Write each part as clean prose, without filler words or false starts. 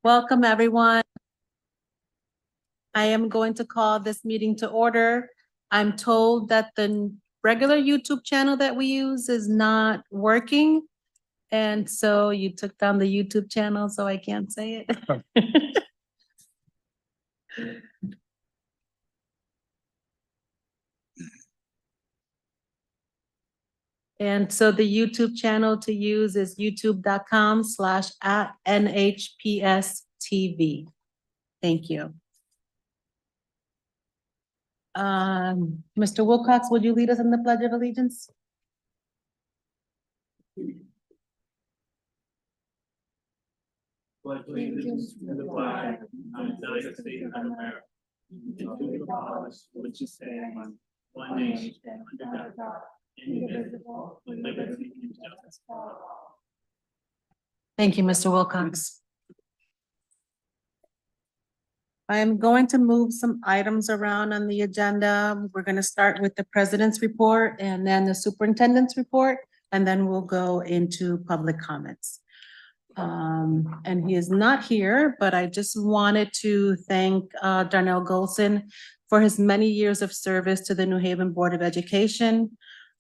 Welcome, everyone. I am going to call this meeting to order. I'm told that the regular YouTube channel that we use is not working. And so you took down the YouTube channel, so I can't say it. And so the YouTube channel to use is youtube.com/@NHPS-TV. Thank you. Mr. Wilcox, would you lead us in the Pledge of Allegiance? Pledge allegiance to the flag of the United States of America, and to the republic which stands one nation under God, indivisible, with liberty and justice for all. Thank you, Mr. Wilcox. I am going to move some items around on the agenda. We're going to start with the president's report and then the superintendent's report, and then we'll go into public comments. And he is not here, but I just wanted to thank Darnell Golson for his many years of service to the New Haven Board of Education.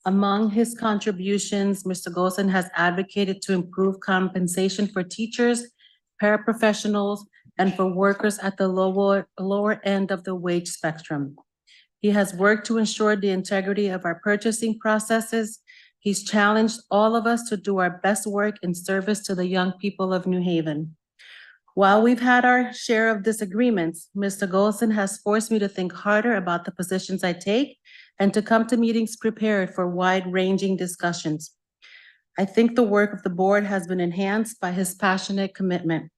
Among his contributions, Mr. Golson has advocated to improve compensation for teachers, paraprofessionals, and for workers at the lower end of the wage spectrum. He has worked to ensure the integrity of our purchasing processes. He's challenged all of us to do our best work in service to the young people of New Haven. While we've had our share of disagreements, Mr. Golson has forced me to think harder about the positions I take and to come to meetings prepared for wide-ranging discussions. I think the work of the board has been enhanced by his passionate commitment.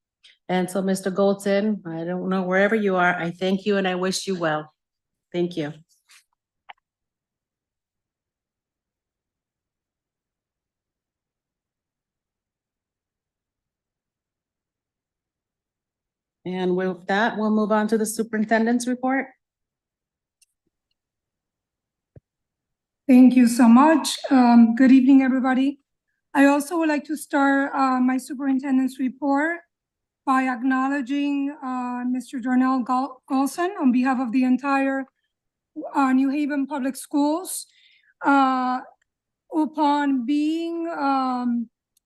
And so, Mr. Golson, I don't know, wherever you are, I thank you and I wish you well. Thank you. And with that, we'll move on to the superintendent's report. Thank you so much. Good evening, everybody. I also would like to start my superintendent's report by acknowledging Mr. Darnell Golson on behalf of the entire New Haven Public Schools. Upon being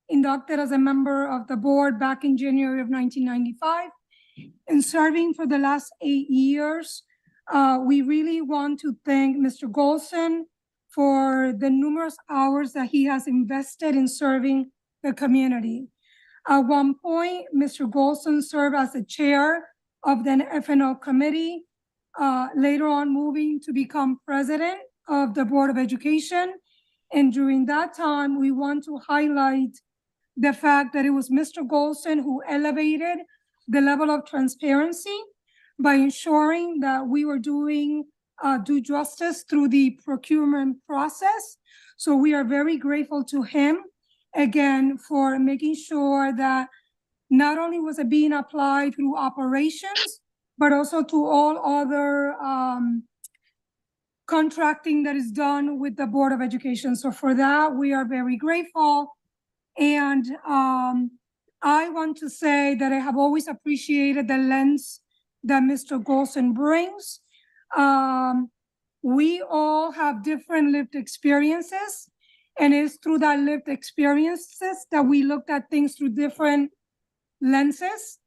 inducted as a member of the board back in January of 1995 and serving for the last 8 years, we really want to thank Mr. Golson for the numerous hours that he has invested in serving the community. At one point, Mr. Golson served as the chair of the FNO committee, later on moving to become president of the Board of Education. And during that time, we want to highlight the fact that it was Mr. Golson who elevated the level of transparency by ensuring that we were doing due justice through the procurement process. So we are very grateful to him, again, for making sure that not only was it being applied through operations, but also to all other contracting that is done with the Board of Education. So for that, we are very grateful. And I want to say that I have always appreciated the lens that Mr. Golson brings. We all have different lived experiences, and it's through that lived experiences that we looked at things through different lenses.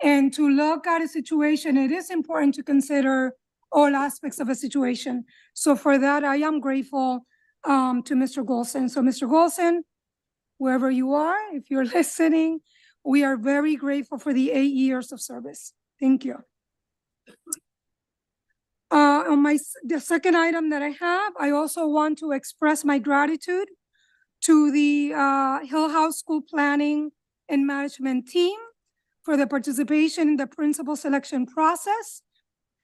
And to look at a situation, it is important to consider all aspects of a situation. So for that, I am grateful to Mr. Golson. So Mr. Golson, wherever you are, if you're listening, we are very grateful for the 8 years of service. Thank you. On the second item that I have, I also want to express my gratitude to the Hill House School Planning and Management team for the participation in the principal selection process.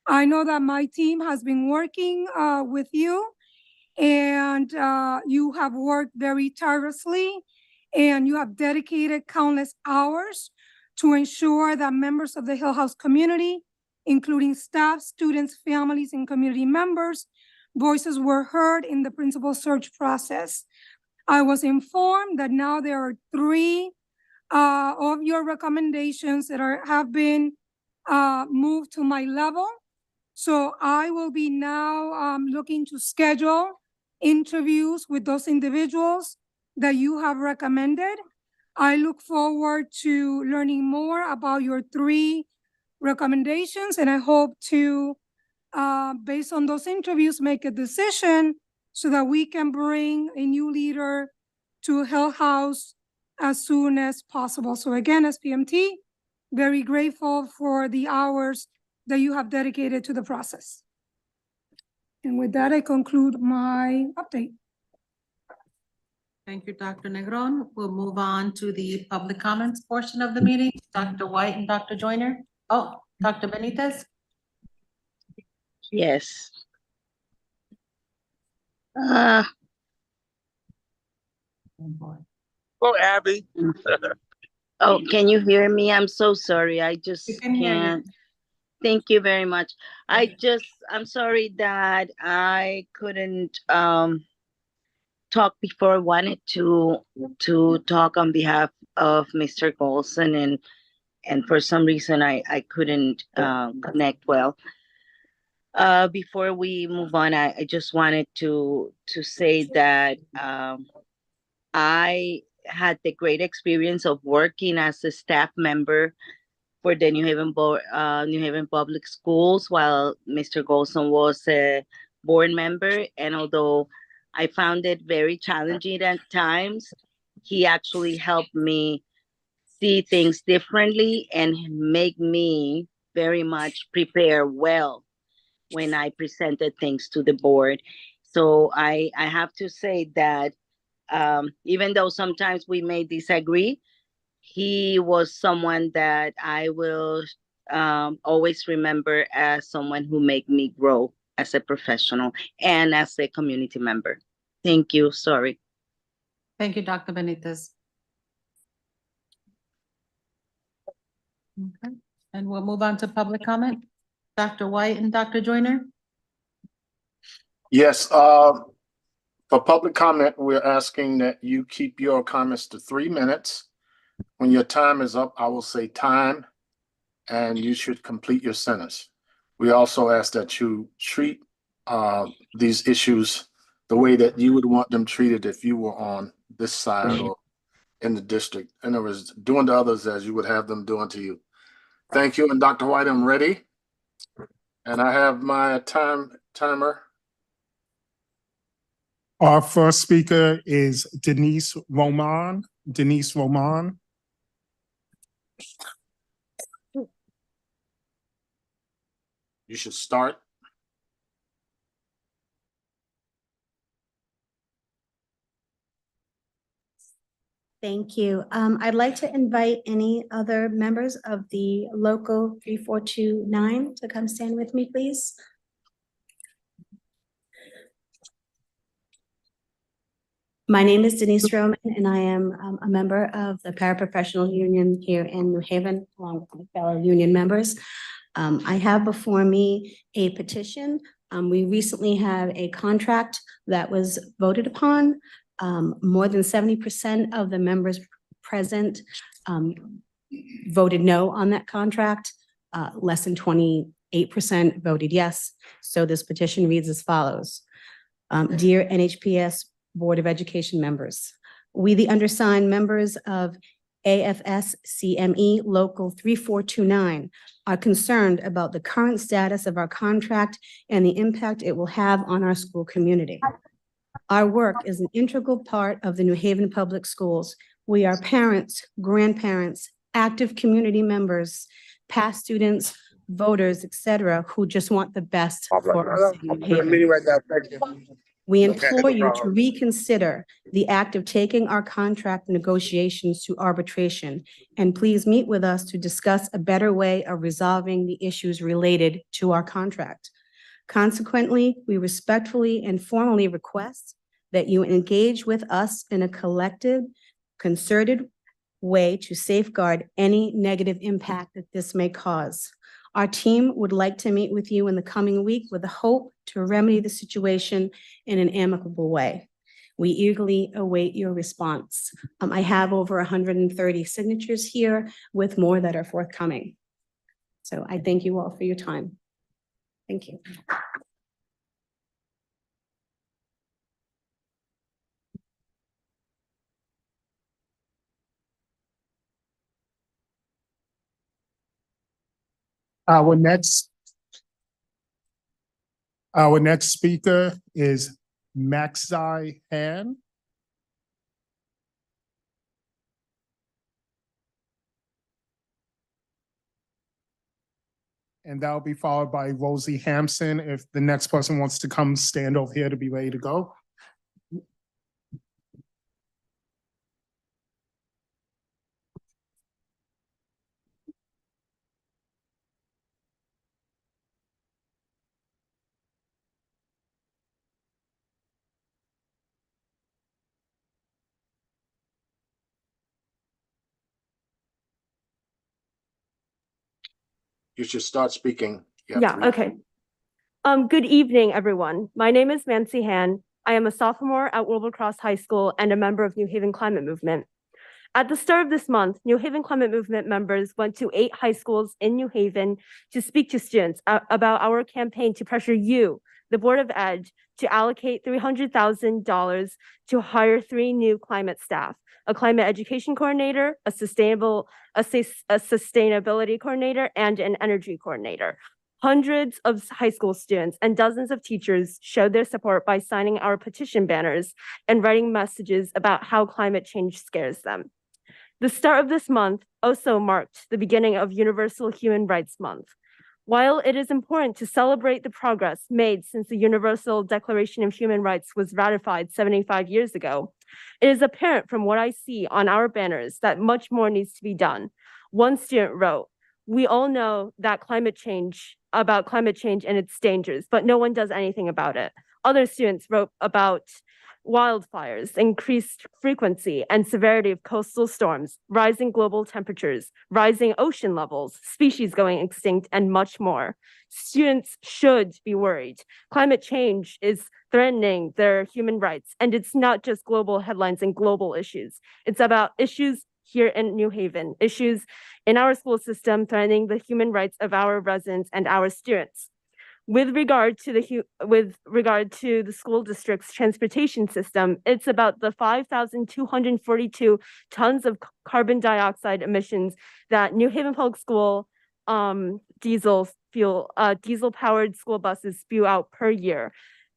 I know that my team has been working with you, and you have worked very tirelessly, and you have dedicated countless hours to ensure that members of the Hill House community, including staff, students, families, and community members, voices were heard in the principal search process. I was informed that now there are 3 of your recommendations that have been moved to my level. So I will be now looking to schedule interviews with those individuals that you have recommended. I look forward to learning more about your 3 recommendations, and I hope to, based on those interviews, make a decision so that we can bring a new leader to Hill House as soon as possible. So again, SPMT, very grateful for the hours that you have dedicated to the process. And with that, I conclude my update. Thank you, Dr. Negron. We'll move on to the public comments portion of the meeting. Dr. White and Dr. Joyner. Oh, Dr. Benitez? Yes. Oh, boy. Hello, Abby. Oh, can you hear me? I'm so sorry. I just We can hear you. can't. Thank you very much. I'm sorry that I couldn't talk before. I wanted to talk on behalf of Mr. Golson, and for some reason I couldn't connect well. Before we move on, I just wanted to say that I had the great experience of working as a staff member for the New Haven Public Schools while Mr. Golson was a board member. And although I found it very challenging at times, he actually helped me see things differently and make me very much prepare well when I presented things to the board. So I have to say that even though sometimes we may disagree, he was someone that I will always remember as someone who made me grow as a professional and as a community member. Thank you. Sorry. Thank you, Dr. Benitez. Okay, and we'll move on to public comment. Dr. White and Dr. Joyner? Yes, for public comment, we're asking that you keep your comments to 3 minutes. When your time is up, I will say time, and you should complete your sentence. We also ask that you treat these issues the way that you would want them treated if you were on this side or in the district. In other words, doing to others as you would have them doing to you. Thank you. And Dr. White, I'm ready. And I have my timer. Our first speaker is Denise Roman. Denise Roman. You should start. Thank you. I'd like to invite any other members of the local 3429 to come stand with me, please. My name is Denise Roman, and I am a member of the Paraprofessional Union here in New Haven, along with my fellow union members. I have before me a petition. We recently had a contract that was voted upon. More than 70% of the members present voted no on that contract. Less than 28% voted yes. So this petition reads as follows. Dear NHPS Board of Education members, we, the undersigned members of AFS CME Local 3429, are concerned about the current status of our contract and the impact it will have on our school community. Our work is an integral part of the New Haven Public Schools. We are parents, grandparents, active community members, past students, voters, etc., who just want the best for our city of New Haven. We implore you to reconsider the act of taking our contract negotiations to arbitration, and please meet with us to discuss a better way of resolving the issues related to our contract. Consequently, we respectfully and formally request that you engage with us in a collective, concerted way to safeguard any negative impact that this may cause. Our team would like to meet with you in the coming week with the hope to remedy the situation in an amicable way. We eagerly await your response. I have over 130 signatures here with more that are forthcoming. So I thank you all for your time. Thank you. Our next speaker is Maxi Han. And that'll be followed by Rosie Hampson. If the next person wants to come stand over here to be ready to go. You should start speaking. You have Yeah, to read. okay. Good evening, everyone. My name is Nancy Han. I am a sophomore at Wilbercross High School and a member of New Haven Climate Movement. At the start of this month, New Haven Climate Movement members went to 8 high schools in New Haven to speak to students about our campaign to pressure you, the Board of Ed, to allocate $300,000 to hire 3 new climate staff, a climate education coordinator, a sustainability coordinator, and an energy coordinator. Hundreds of high school students and dozens of teachers showed their support by signing our petition banners and writing messages about how climate change scares them. The start of this month also marked the beginning of Universal Human Rights Month. While it is important to celebrate the progress made since the Universal Declaration of Human Rights was ratified 75 years ago, it is apparent from what I see on our banners that much more needs to be done. One student wrote, "We all know that climate change and its dangers, but no one does anything about it." Other students wrote about wildfires, increased frequency and severity of coastal storms, rising global temperatures, rising ocean levels, species going extinct, and much more. Students should be worried. Climate change is threatening their human rights, and it's not just global headlines and global issues. It's about issues here in New Haven, issues in our school system threatening the human rights of our residents and our students. With regard to the school district's transportation system, it's about the 5,242 tons of carbon dioxide emissions that New Haven Public School diesel-powered school buses spew out per year.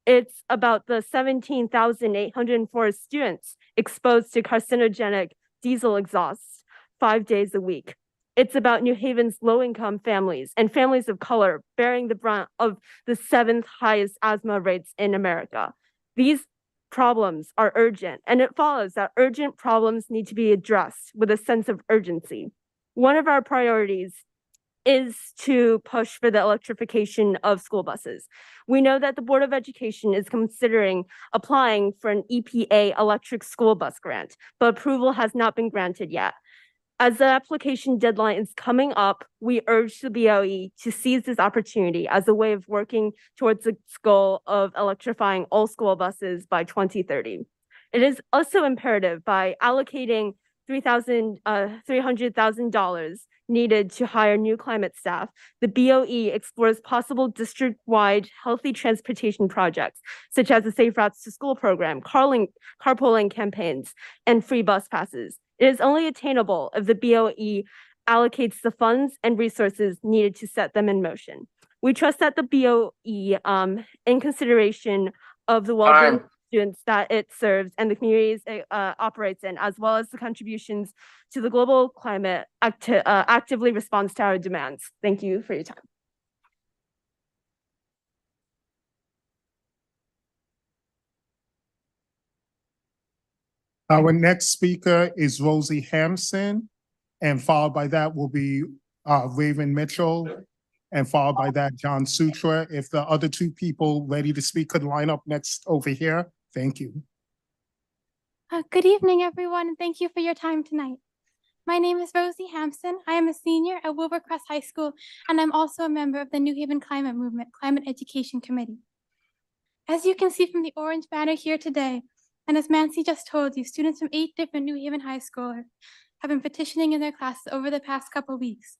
It's about the 17,804 students exposed to carcinogenic diesel exhaust 5 days a week. It's about New Haven's low-income families and families of color bearing the brunt of the 7th highest asthma rates in America. These problems are urgent, and it follows that urgent problems need to be addressed with a sense of urgency. One of our priorities is to push for the electrification of school buses. We know that the Board of Education is considering applying for an EPA electric school bus grant, but approval has not been granted yet. As the application deadline is coming up, we urge the BOE to seize this opportunity as a way of working towards the goal of electrifying all school buses by 2030. It is also imperative by allocating $300,000 needed to hire new climate staff, the BOE explores possible district-wide healthy transportation projects, such as the Safe Routes to School program, carpooling campaigns, and free bus passes. It is only attainable if the BOE allocates the funds and resources needed to set them in motion. We trust that the BOE, in consideration of the well-being of students that it serves and the communities it operates in, as well as the contributions to the global climate, actively responds to our demands. Thank you for your time. Our next speaker is Rosie Hampson, and followed by that will be Raven Mitchell, and followed by that John Sutra. If the other 2 people ready to speak could line up next over here, thank you. Good evening, everyone, and thank you for your time tonight. My name is Rosie Hampson. I am a senior at Wilbercross High School, and I'm also a member of the New Haven Climate Movement Climate Education Committee. As you can see from the orange banner here today, And as Mancy just told you, students from 8 different New Haven high schools have been petitioning in their classes over the past couple weeks,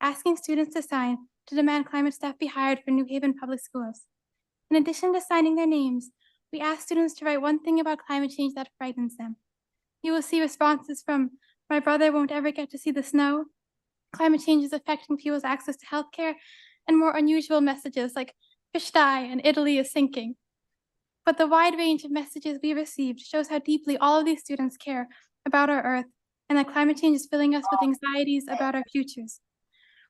asking students to sign to demand climate staff be hired for New Haven Public Schools. In addition to signing their names, we asked students to write one thing about climate change that frightens them. You will see responses from, "My brother won't ever get to see the snow," "Climate change is affecting people's access to healthcare," and more unusual messages like "Fish die and Italy is sinking." But the wide range of messages we received shows how deeply all of these students care about our Earth and that climate change is filling us with anxieties about our futures.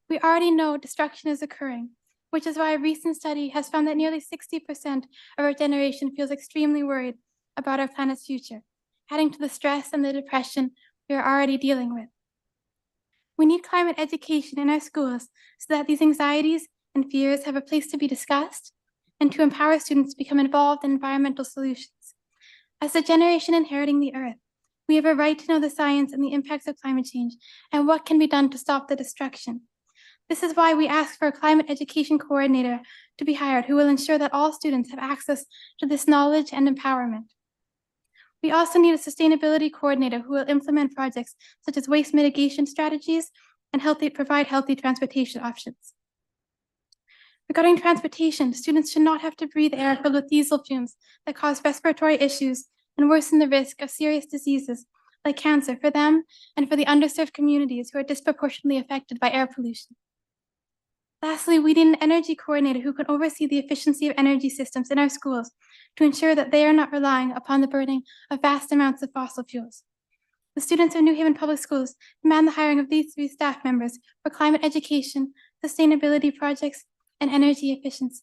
We already know destruction is occurring, which is why a recent study has found that nearly 60% of our generation feels extremely worried about our planet's future, adding to the stress and the depression we are already dealing with. We need climate education in our schools so that these anxieties and fears have a place to be discussed and to empower students to become involved in environmental solutions. As the generation inheriting the Earth, we have a right to know the science and the impacts of climate change and what can be done to stop the destruction. This is why we ask for a climate education coordinator to be hired who will ensure that all students have access to this knowledge and empowerment. We also need a sustainability coordinator who will implement projects such as waste mitigation strategies and provide healthy transportation options. Regarding transportation, students should not have to breathe air filled with diesel fumes that cause respiratory issues and worsen the risk of serious diseases like cancer for them and for the underserved communities who are disproportionately affected by air pollution. Lastly, we need an energy coordinator who can oversee the efficiency of energy systems in our schools to ensure that they are not relying upon the burning of vast amounts of fossil fuels. The students of New Haven Public Schools demand the hiring of these 3 staff members for climate education, sustainability projects, and energy efficiency.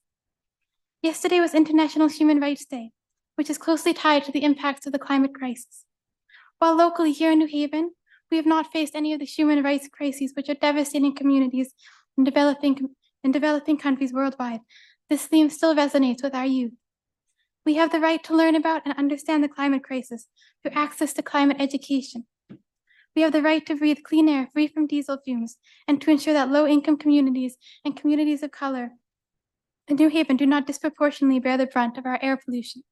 Yesterday was International Human Rights Day, which is closely tied to the impacts of the climate crisis. While locally here in New Haven, we have not faced any of the human rights crises which are devastating communities in developing countries worldwide, this theme still resonates with our youth. We have the right to learn about and understand the climate crisis through access to climate education. We have the right to breathe clean air free from diesel fumes and to ensure that low-income communities and communities of color in New Haven do not disproportionately bear the brunt of our air pollution.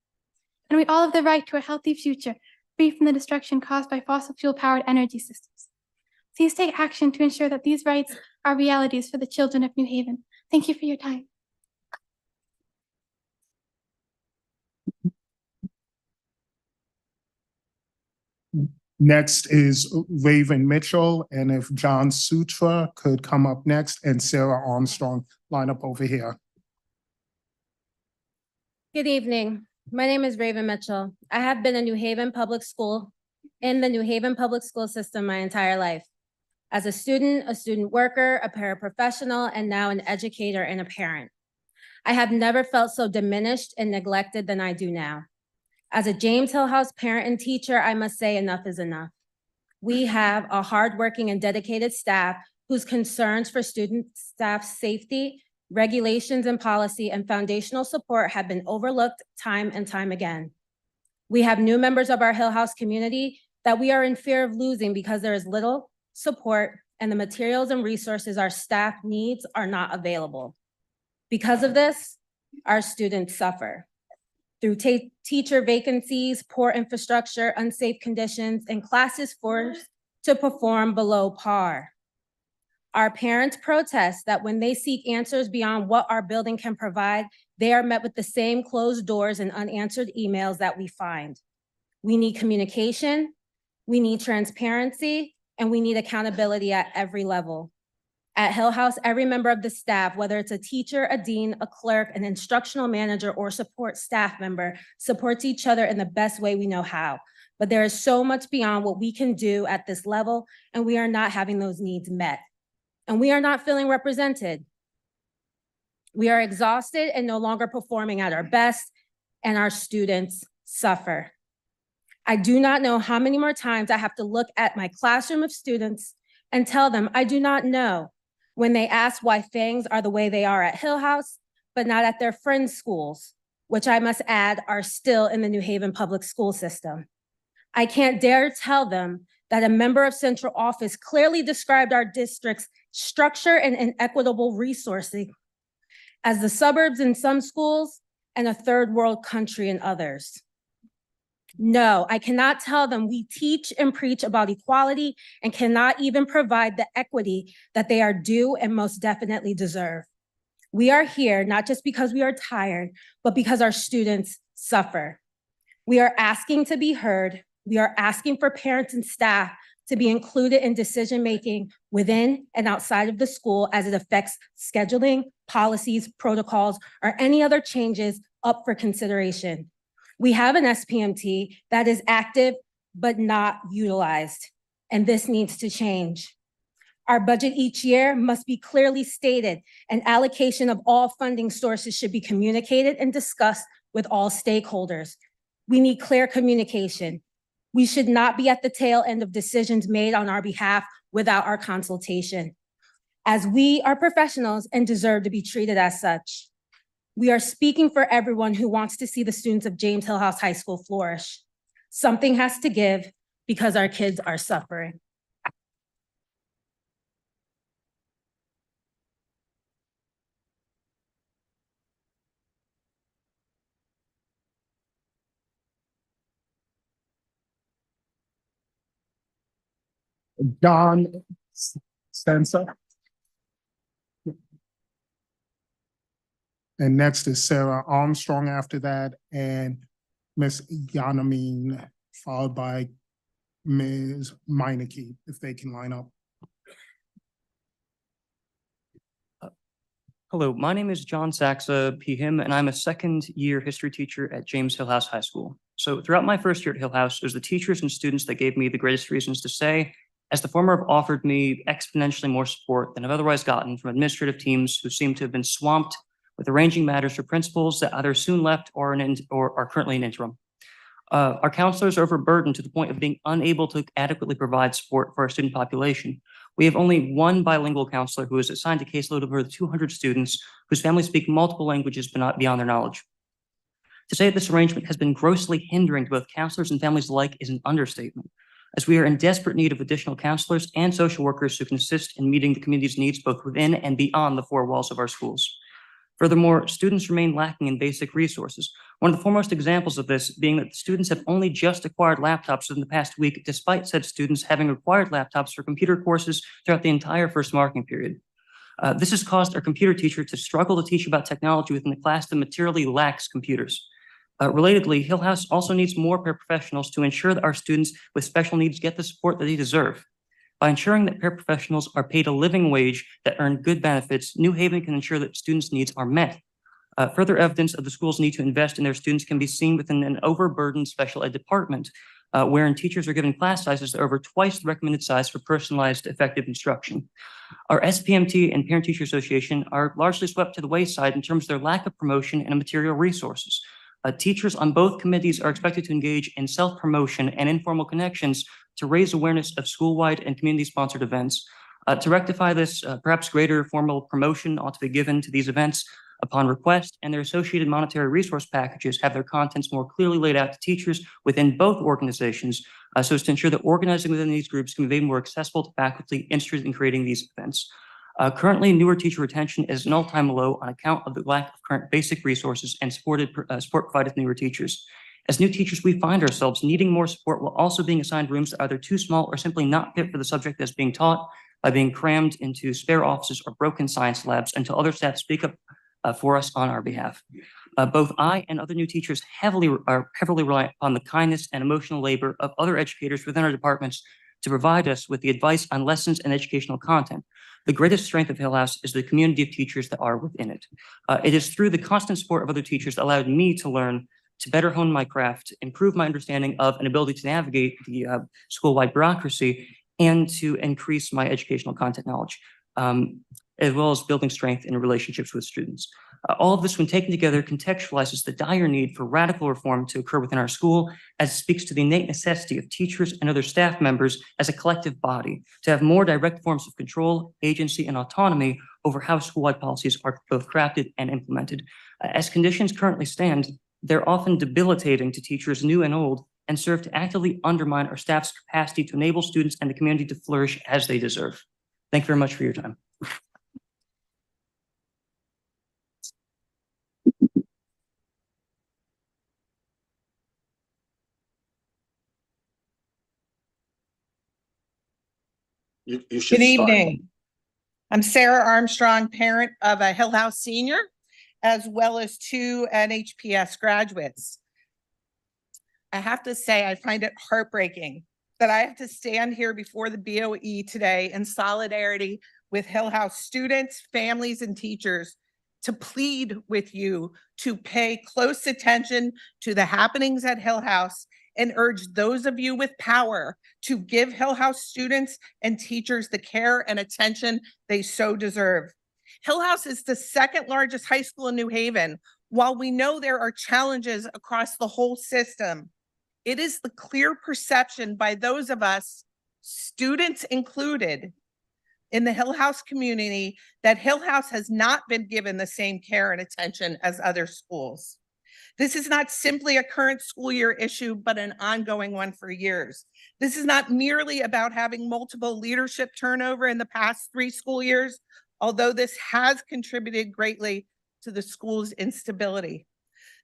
And we all have the right to a healthy future free from the destruction caused by fossil fuel-powered energy systems. Please take action to ensure that these rights are realities for the children of New Haven. Thank you for your time. Next is Raven Mitchell, and if John Sutra could come up next and Sarah Armstrong line up over here. Good evening. My name is Raven Mitchell. I have been in the New Haven Public School system my entire life. As a student worker, a paraprofessional, and now an educator and a parent. I have never felt so diminished and neglected than I do now. As a James Hill House parent and teacher, I must say enough is enough. We have a hardworking and dedicated staff whose concerns for student staff safety, regulations and policy, and foundational support have been overlooked time and time again. We have new members of our Hill House community that we are in fear of losing because there is little support and the materials and resources our staff needs are not available. Because of this, our students suffer through teacher vacancies, poor infrastructure, unsafe conditions, and classes forced to perform below par. Our parents protest that when they seek answers beyond what our building can provide, they are met with the same closed doors and unanswered emails that we find. We need communication, we need transparency, and we need accountability at every level. At Hill House, every member of the staff, whether it's a teacher, a dean, a clerk, an instructional manager, or support staff member, supports each other in the best way we know how. But there is so much beyond what we can do at this level, and we are not having those needs met. And we are not feeling represented. We are exhausted and no longer performing at our best, and our students suffer. I do not know how many more times I have to look at my classroom of students and tell them I do not know when they ask why things are the way they are at Hill House, but not at their friends' schools, which I must add are still in the New Haven public school system. I can't dare tell them that a member of central office clearly described our district's structure and inequitable resourcing as the suburbs in some schools and a third world country in others. No, I cannot tell them we teach and preach about equality and cannot even provide the equity that they are due and most definitely deserve. We are here not just because we are tired, but because our students suffer. We are asking to be heard. We are asking for parents and staff to be included in decision-making within and outside of the school as it affects scheduling, policies, protocols, or any other changes up for consideration. We have an SPMT that is active but not utilized, and this needs to change. Our budget each year must be clearly stated, and allocation of all funding sources should be communicated and discussed with all stakeholders. We need clear communication. We should not be at the tail end of decisions made on our behalf without our consultation, as we are professionals and deserve to be treated as such. We are speaking for everyone who wants to see the students of James Hillhouse High School flourish. Something has to give because our kids are suffering. John Spencer. And next is Sarah Armstrong after that, and Miss Yanamine, followed by Ms. Meineke, if they can line up. Hello, my name is John Saxa, him, and I'm a second-year history teacher at James Hillhouse High School. So throughout my first year at Hillhouse, it was the teachers and students that gave me the greatest reasons to stay, as the former have offered me exponentially more support than I've otherwise gotten from administrative teams who seem to have been swamped with arranging matters for principals that either soon left or are currently in interim. Our counselors are overburdened to the point of being unable to adequately provide support for our student population. We have only one bilingual counselor who is assigned a caseload of over 200 students whose families speak multiple languages but not beyond their knowledge. To say that this arrangement has been grossly hindering to both counselors and families alike is an understatement, as we are in desperate need of additional counselors and social workers who can assist in meeting the community's needs both within and beyond the four walls of our schools. Furthermore, students remain lacking in basic resources. One of the foremost examples of this being that the students have only just acquired laptops within the past week, despite said students having required laptops for computer courses throughout the entire first marking period. This has caused our computer teacher to struggle to teach about technology within a class that materially lacks computers. Relatedly, Hillhouse also needs more paraprofessionals to ensure that our students with special needs get the support that they deserve. By ensuring that paraprofessionals are paid a living wage that earn good benefits, New Haven can ensure that students' needs are met. Further evidence of the school's need to invest in their students can be seen within an overburdened special ed department, wherein teachers are given class sizes that are over twice the recommended size for personalized, effective instruction. Our SPMT and Parent-Teacher Association are largely swept to the wayside in terms of their lack of promotion and material resources. Teachers on both committees are expected to engage in self-promotion and informal connections to raise awareness of school-wide and community-sponsored events. To rectify this, perhaps greater formal promotion ought to be given to these events upon request, and their associated monetary resource packages have their contents more clearly laid out to teachers within both organizations, so as to ensure that organizing within these groups can be made more accessible to faculty interested in creating these events. Currently, newer teacher retention is an all-time low on account of the lack of current basic resources and support provided to newer teachers. As new teachers, we find ourselves needing more support while also being assigned rooms that are either too small or simply not fit for the subject that's being taught, by being crammed into spare offices or broken science labs until other staff speak up for us on our behalf. Both I and other new teachers are heavily reliant upon the kindness and emotional labor of other educators within our departments to provide us with the advice on lessons and educational content. The greatest strength of Hillhouse is the community of teachers that are within it. It is through the constant support of other teachers that allowed me to learn to better hone my craft, improve my understanding of and ability to navigate the school-wide bureaucracy, and to increase my educational content knowledge, as well as building strength in relationships with students. All of this, when taken together, contextualizes the dire need for radical reform to occur within our school, as it speaks to the innate necessity of teachers and other staff members as a collective body to have more direct forms of control, agency, and autonomy over how school-wide policies are both crafted and implemented. As conditions currently stand, they're often debilitating to teachers new and old and serve to actively undermine our staff's capacity to enable students and the community to flourish as they deserve. Thank you very much for your time. You should Good start. evening. I'm Sarah Armstrong, parent of a Hill House senior, as well as 2 NHPS graduates. I have to say, I find it heartbreaking that I have to stand here before the BOE today in solidarity with Hill House students, families, and teachers to plead with you to pay close attention to the happenings at Hill House and urge those of you with power to give Hill House students and teachers the care and attention they so deserve. Hill House is the second largest high school in New Haven. While we know there are challenges across the whole system, it is the clear perception by those of us, students included, in the Hill House community that Hill House has not been given the same care and attention as other schools. This is not simply a current school year issue, but an ongoing one for years. This is not merely about having multiple leadership turnover in the past 3 school years, although this has contributed greatly to the school's instability.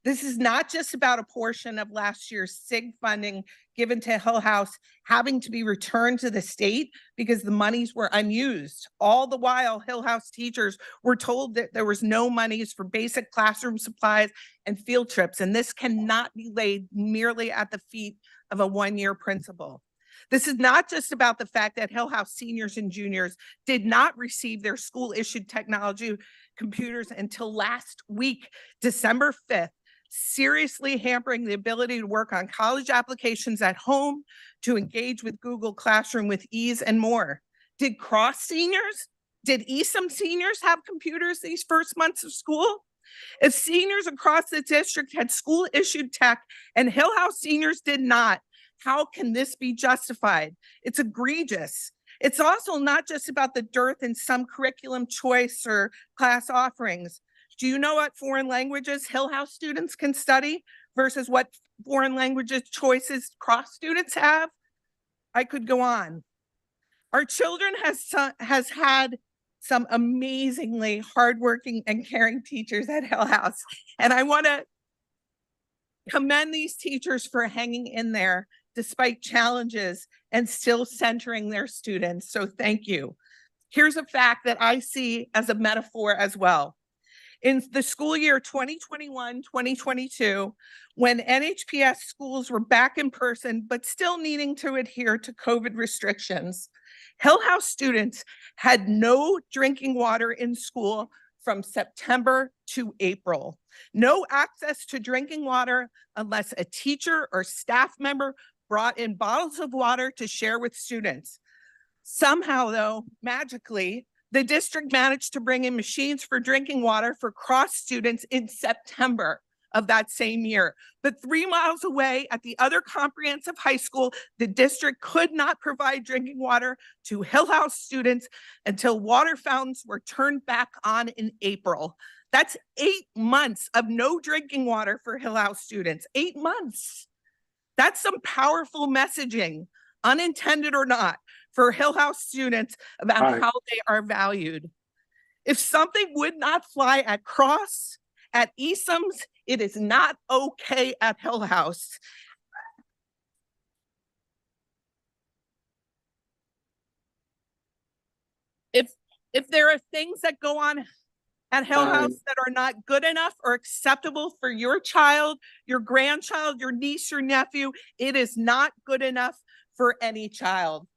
This is not just about a portion of last year's SIG funding given to Hill House having to be returned to the state because the monies were unused. All the while, Hill House teachers were told that there was no monies for basic classroom supplies and field trips, and this cannot be laid merely at the feet of a one-year principal. This is not just about the fact that Hill House seniors and juniors did not receive their school-issued technology computers until last week, December 5th, seriously hampering the ability to work on college applications at home, to engage with Google Classroom with ease and more. Did Cross seniors, did ESOM seniors have computers these first months of school? If seniors across the district had school-issued tech and Hill House seniors did not, how can this be justified? It's egregious. It's also not just about the dearth in some curriculum choice or class offerings. Do you know what foreign languages Hill House students can study versus what foreign languages choices Cross students have? I could go on. Our children has had some amazingly hardworking and caring teachers at Hill House. And I want to commend these teachers for hanging in there despite challenges and still centering their students. So thank you. Here's a fact that I see as a metaphor as well. In the school year 2021-2022, when NHPS schools were back in person, but still needing to adhere to COVID restrictions, Hill House students had no drinking water in school from September to April. No access to drinking water unless a teacher or staff member brought in bottles of water to share with students. Somehow, though, magically, the district managed to bring in machines for drinking water for Cross students in September of that same year. But 3 miles away at the other comprehensive high school, the district could not provide drinking water to Hill House students until water fountains were turned back on in April. That's 8 months of no drinking water for Hill House students. 8 months. That's some powerful messaging, unintended or not, for Hill House students about how they are valued. If something would not fly at Cross, at ESOMs, it is not okay at Hill House. If there are things that go on at Hill House that are not good enough or acceptable for your child, your grandchild, your niece, your nephew, it is not good enough for any child.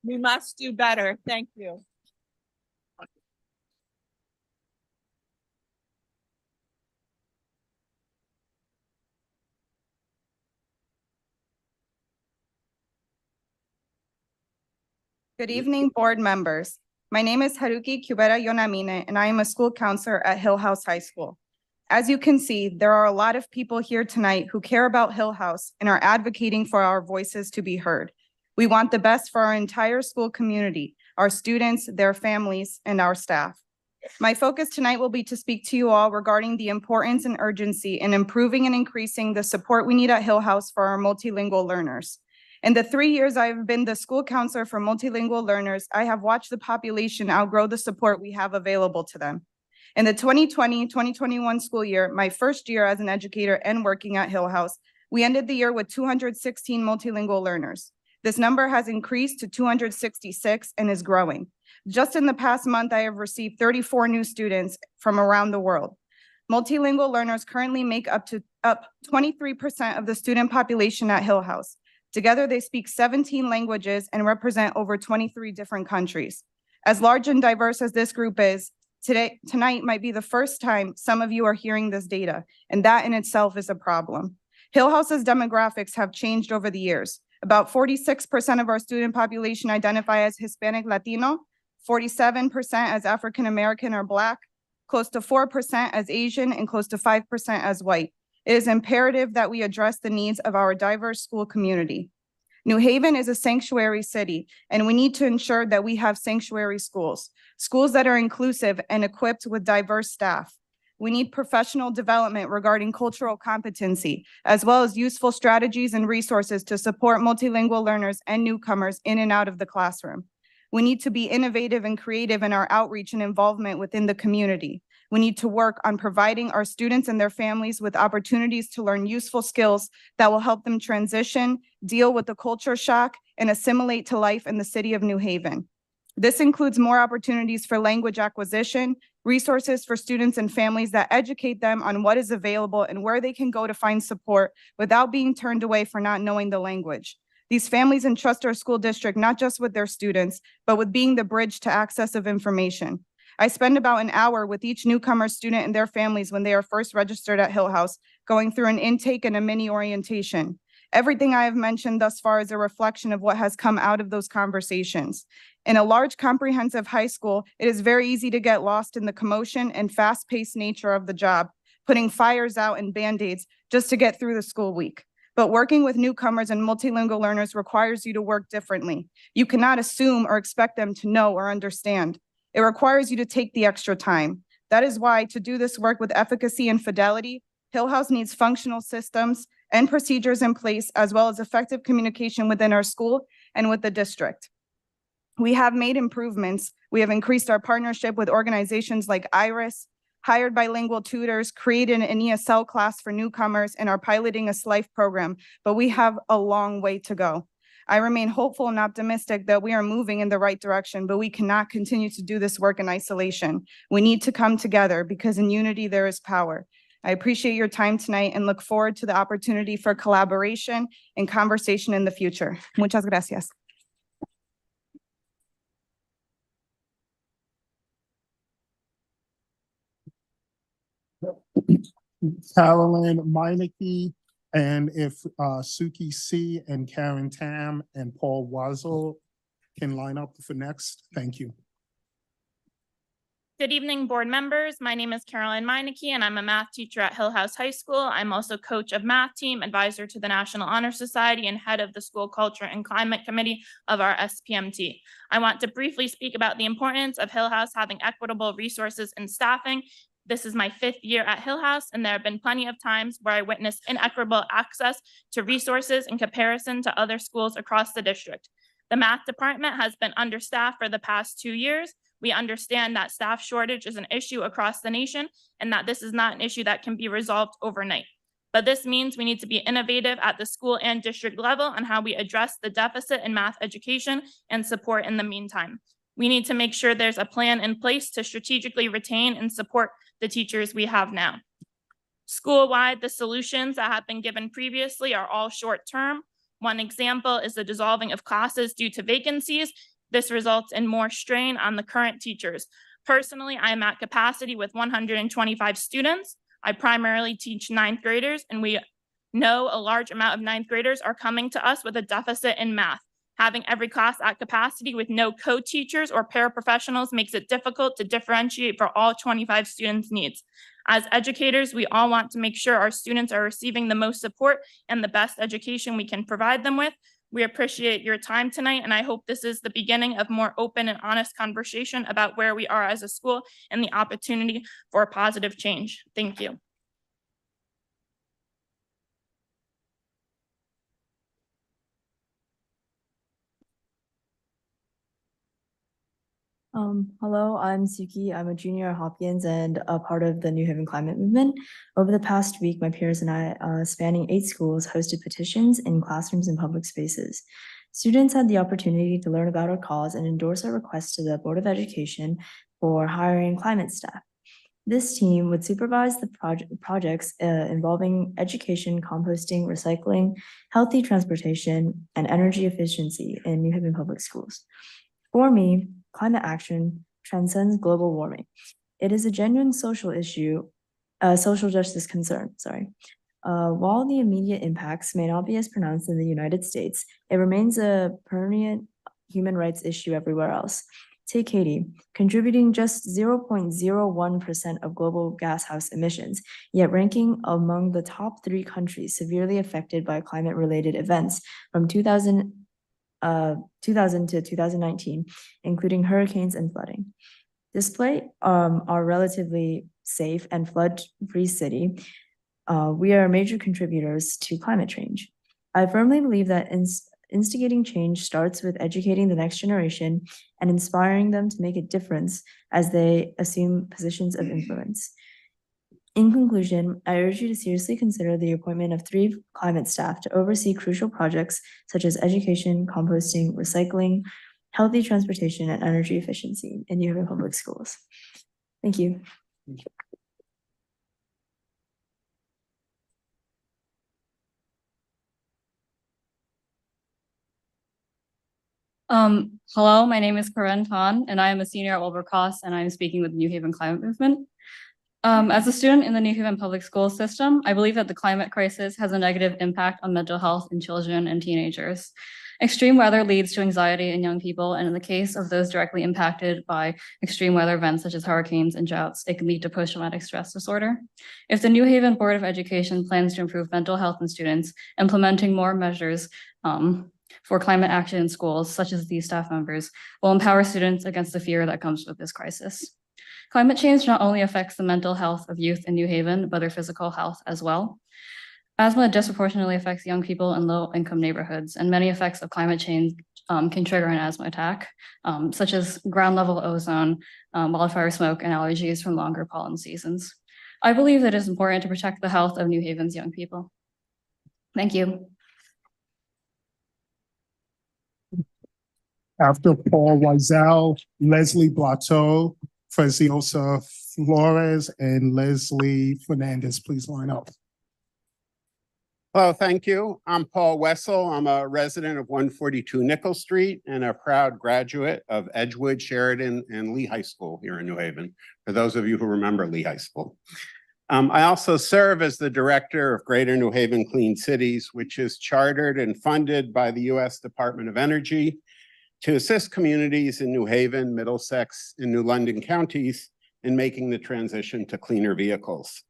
We must do better. Thank you. Good evening, board members. My name is Haruki Kubera Yonamine, and I am a school counselor at Hill House High School. As you can see, there are a lot of people here tonight who care about Hill House and are advocating for our voices to be heard. We want the best for our entire school community, our students, their families, and our staff. My focus tonight will be to speak to you all regarding the importance and urgency in improving and increasing the support we need at Hill House for our multilingual learners. In the 3 years I've been the school counselor for multilingual learners, I have watched the population outgrow the support we have available to them. In the 2020-2021 school year, my first year as an educator and working at Hill House, We ended the year with 216 multilingual learners. This number has increased to 266 and is growing. Just in the past month, I have received 34 new students from around the world. Multilingual learners currently make up 23% of the student population at Hill House. Together, they speak 17 languages and represent over 23 different countries. As large and diverse as this group is, tonight might be the first time some of you are hearing this data, and that in itself is a problem. Hill House's demographics have changed over the years. About 46% of our student population identify as Hispanic Latino, 47% as African American or Black, close to 4% as Asian, and close to 5% as white. It is imperative that we address the needs of our diverse school community. New Haven is a sanctuary city, and we need to ensure that we have sanctuary schools, schools that are inclusive and equipped with diverse staff. We need professional development regarding cultural competency, as well as useful strategies and resources to support multilingual learners and newcomers in and out of the classroom. We need to be innovative and creative in our outreach and involvement within the community. We need to work on providing our students and their families with opportunities to learn useful skills that will help them transition, deal with the culture shock, and assimilate to life in the city of New Haven. This includes more opportunities for language acquisition, resources for students and families that educate them on what is available and where they can go to find support without being turned away for not knowing the language. These families entrust our school district not just with their students, but with being the bridge to access of information. I spend about an hour with each newcomer student and their families when they are first registered at Hill House, going through an intake and a mini orientation. Everything I have mentioned thus far is a reflection of what has come out of those conversations. In a large comprehensive high school, it is very easy to get lost in the commotion and fast-paced nature of the job, putting fires out and Band-Aids just to get through the school week. But working with newcomers and multilingual learners requires you to work differently. You cannot assume or expect them to know or understand. It requires you to take the extra time. That is why, to do this work with efficacy and fidelity, Hill House needs functional systems and procedures in place, as well as effective communication within our school and with the district. We have made improvements. We have increased our partnership with organizations like IRIS, hired bilingual tutors, created an ESL class for newcomers, and are piloting a SLIFE program, but we have a long way to go. I remain hopeful and optimistic that we are moving in the right direction, but we cannot continue to do this work in isolation. We need to come together because in unity there is power. I appreciate your time tonight and look forward to the opportunity for collaboration and conversation in the future. Muchas gracias. Carolyn Meineke, and if Suki C. and Karen Tam and Paul Wazel can line up for next, thank you. Good evening, board members. My name is Caroline Meineke, and I'm a math teacher at Hill House High School. I'm also coach of math team, advisor to the National Honor Society, and head of the School Culture and Climate Committee of our SPMT. I want to briefly speak about the importance of Hill House having equitable resources and staffing. This is my 5th year at Hill House, and there have been plenty of times where I witnessed inequitable access to resources in comparison to other schools across the district. The math department has been understaffed for the past 2 years. We understand that staff shortage is an issue across the nation and that this is not an issue that can be resolved overnight. But this means we need to be innovative at the school and district level on how we address the deficit in math education and support in the meantime. We need to make sure there's a plan in place to strategically retain and support the teachers we have now. School-wide, the solutions that have been given previously are all short-term. One example is the dissolving of classes due to vacancies. This results in more strain on the current teachers. Personally, I am at capacity with 125 students. I primarily teach 9th graders, and we know a large amount of 9th graders are coming to us with a deficit in math. Having every class at capacity with no co-teachers or paraprofessionals makes it difficult to differentiate for all 25 students' needs. As educators, we all want to make sure our students are receiving the most support and the best education we can provide them with. We appreciate your time tonight, and I hope this is the beginning of more open and honest conversation about where we are as a school and the opportunity for a positive change. Thank you. Hello, I'm Suki. I'm a junior at Hopkins and a part of the New Haven Climate Movement. Over the past week, my peers and I, spanning 8 schools, hosted petitions in classrooms and public spaces. Students had the opportunity to learn about our cause and endorse our request to the Board of Education for hiring climate staff. This team would supervise the projects involving education, composting, recycling, healthy transportation, and energy efficiency in New Haven Public Schools. For me, climate action transcends global warming. It is a genuine social issue, social justice concern, sorry. While the immediate impacts may not be as pronounced in the United States, it remains a permanent human rights issue everywhere else. Take Haiti, contributing just 0.01% of global gas house emissions, yet ranking among the top 3 countries severely affected by climate-related events from 2000 to 2019, including hurricanes and flooding. Despite our relatively safe and flood-free city, we are major contributors to climate change. I firmly believe that instigating change starts with educating the next generation and inspiring them to make a difference as they assume positions of influence. In conclusion, I urge you to seriously consider the appointment of 3 climate staff to oversee crucial projects such as education, composting, recycling, healthy transportation, and energy efficiency in New Haven Public Schools. Thank you. Hello, my name is Karen Tan, and I am a senior at Wilbercross, and I'm speaking with the New Haven Climate Movement. As a student in the New Haven public school system, I believe that the climate crisis has a negative impact on mental health in children and teenagers. Extreme weather leads to anxiety in young people, and in the case of those directly impacted by extreme weather events such as hurricanes and droughts, it can lead to post-traumatic stress disorder. If the New Haven Board of Education plans to improve mental health in students, implementing more measures for climate action in schools, such as these staff members, will empower students against the fear that comes with this crisis. Climate change not only affects the mental health of youth in New Haven, but their physical health as well. Asthma disproportionately affects young people in low-income neighborhoods, and many effects of climate change can trigger an asthma attack, such as ground-level ozone, wildfire smoke, and allergies from longer pollen seasons. I believe that it is important to protect the health of New Haven's young people. Thank you. After Paul Wiesel, Leslie Blateau, Preciosa Flores, and Leslie Fernandez, please line up. Hello, thank you. I'm Paul Wessel. I'm a resident of 142 Nickel Street and a proud graduate of Edgewood, Sheridan, and Lee High School here in New Haven, for those of you who remember Lee High School. I also serve as the director of Greater New Haven Clean Cities, which is chartered and funded by the U.S. Department of Energy to assist communities in New Haven, Middlesex, and New London counties in making the transition to cleaner vehicles.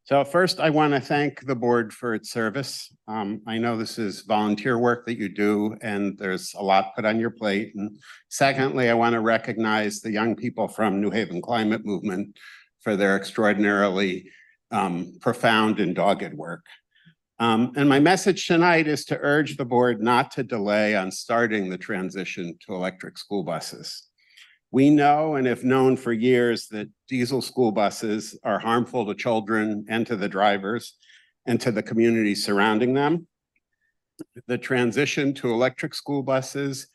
So first, I want to thank the board for its service. I know this is volunteer work that you do, and there's a lot put on your plate. And secondly, I want to recognize the young people from New Haven Climate Movement for their extraordinarily profound and dogged work. And my message tonight is to urge the board not to delay on starting the transition to electric school buses. We know and have known for years that diesel school buses are harmful to children and to the drivers and to the communities surrounding them. The transition to electric school buses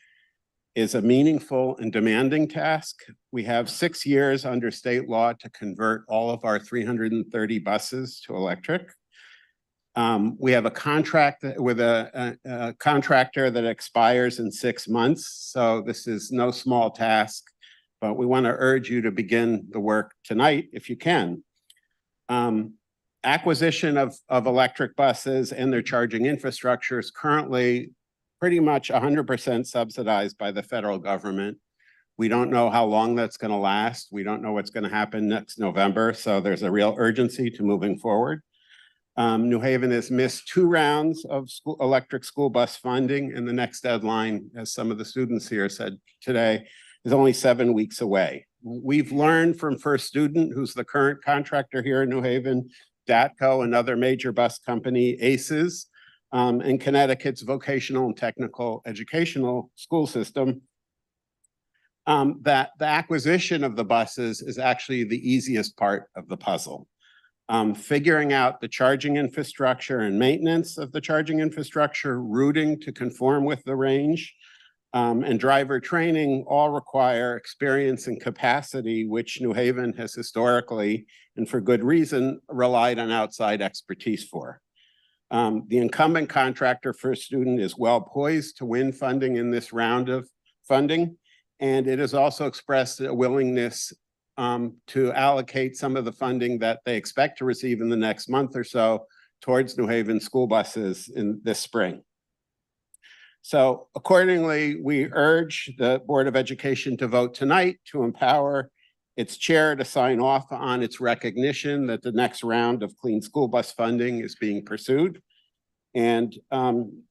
is a meaningful and demanding task. We have 6 years under state law to convert all of our 330 buses to electric. We have a contract with a contractor that expires in 6 months. So this is no small task, but we want to urge you to begin the work tonight if you can. Acquisition of electric buses and their charging infrastructure is currently pretty much 100% subsidized by the federal government. We don't know how long that's going to last. We don't know what's going to happen next November. So there's a real urgency to moving forward. New Haven has missed 2 rounds of electric school bus funding, and the next deadline, as some of the students here said today, is only 7 weeks away. We've learned from First Student, who's the current contractor here in New Haven, DATCO, another major bus company, ACES, and Connecticut's vocational and technical educational school system, that the acquisition of the buses is actually the easiest part of the puzzle. Figuring out the charging infrastructure and maintenance of the charging infrastructure, routing to conform with the range, and driver training all require experience and capacity, which New Haven has historically, and for good reason, relied on outside expertise for. The incumbent contractor for a student is well poised to win funding in this round of funding, and it has also expressed a willingness to allocate some of the funding that they expect to receive in the next month or so towards New Haven school buses in this spring. So accordingly, we urge the Board of Education to vote tonight to empower its chair to sign off on its recognition that the next round of clean school bus funding is being pursued. And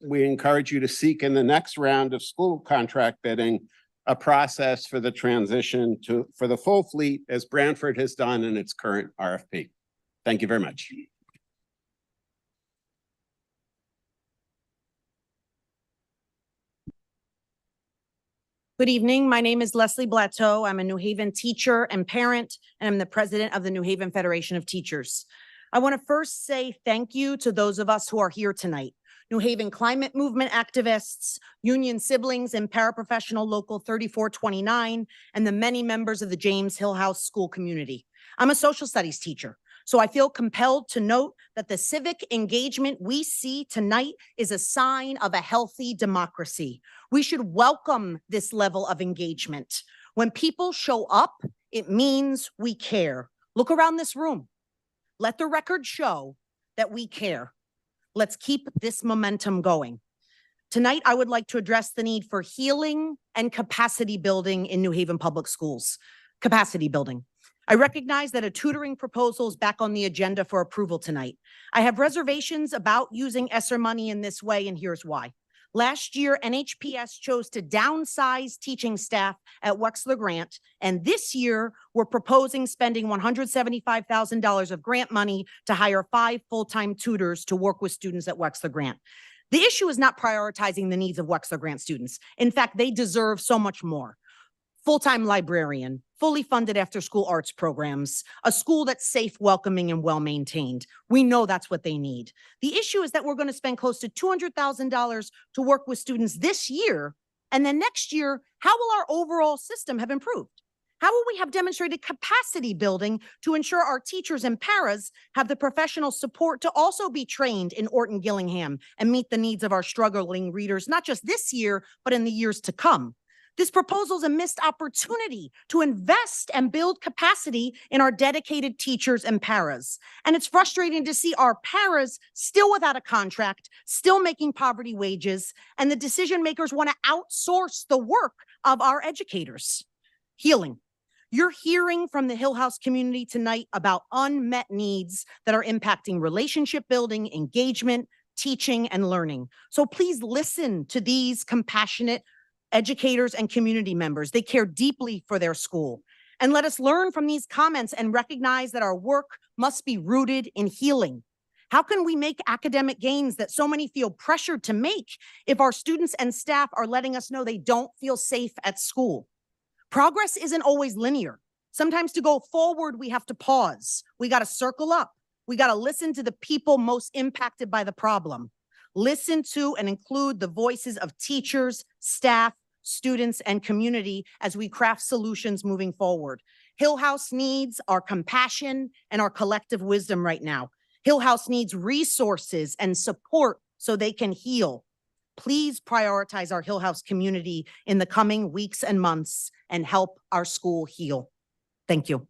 we encourage you to seek in the next round of school contract bidding a process for the transition for the full fleet as Branford has done in its current RFP. Thank you very much. Good evening. My name is Leslie Blateau. I'm a New Haven teacher and parent, and I'm the president of the New Haven Federation of Teachers. I want to first say thank you to those of us who are here tonight. New Haven climate movement activists, union siblings and paraprofessional local 3429, and the many members of the James Hillhouse School community. I'm a social studies teacher, so I feel compelled to note that the civic engagement we see tonight is a sign of a healthy democracy. We should welcome this level of engagement. When people show up, it means we care. Look around this room. Let the record show that we care. Let's keep this momentum going. Tonight, I would like to address the need for healing and capacity building in New Haven Public Schools. Capacity building. I recognize that a tutoring proposal is back on the agenda for approval tonight. I have reservations about using ESSER money in this way, and here's why. Last year, NHPS chose to downsize teaching staff at Wexler Grant, and this year we're proposing spending $175,000 of grant money to hire 5 full-time tutors to work with students at Wexler Grant. The issue is not prioritizing the needs of Wexler Grant students. In fact, they deserve so much more. Full-time librarian, fully funded after-school arts programs, a school that's safe, welcoming, and well-maintained. We know that's what they need. The issue is that we're going to spend close to $200,000 to work with students this year, and then next year, how will our overall system have improved? How will we have demonstrated capacity building to ensure our teachers and paras have the professional support to also be trained in Orton Gillingham and meet the needs of our struggling readers, not just this year, but in the years to come? This proposal is a missed opportunity to invest and build capacity in our dedicated teachers and paras. And it's frustrating to see our paras still without a contract, still making poverty wages, and the decision makers want to outsource the work of our educators. Healing. You're hearing from the Hillhouse community tonight about unmet needs that are impacting relationship building, engagement, teaching, and learning. So please listen to these compassionate educators and community members. They care deeply for their school. And let us learn from these comments and recognize that our work must be rooted in healing. How can we make academic gains that so many feel pressured to make if our students and staff are letting us know they don't feel safe at school? Progress isn't always linear. Sometimes to go forward, we have to pause. We got to circle up. We got to listen to the people most impacted by the problem. Listen to and include the voices of teachers, staff, students, and community as we craft solutions moving forward. Hillhouse needs our compassion and our collective wisdom right now. Hillhouse needs resources and support so they can heal. Please prioritize our Hillhouse community in the coming weeks and months and help our school heal. Thank you.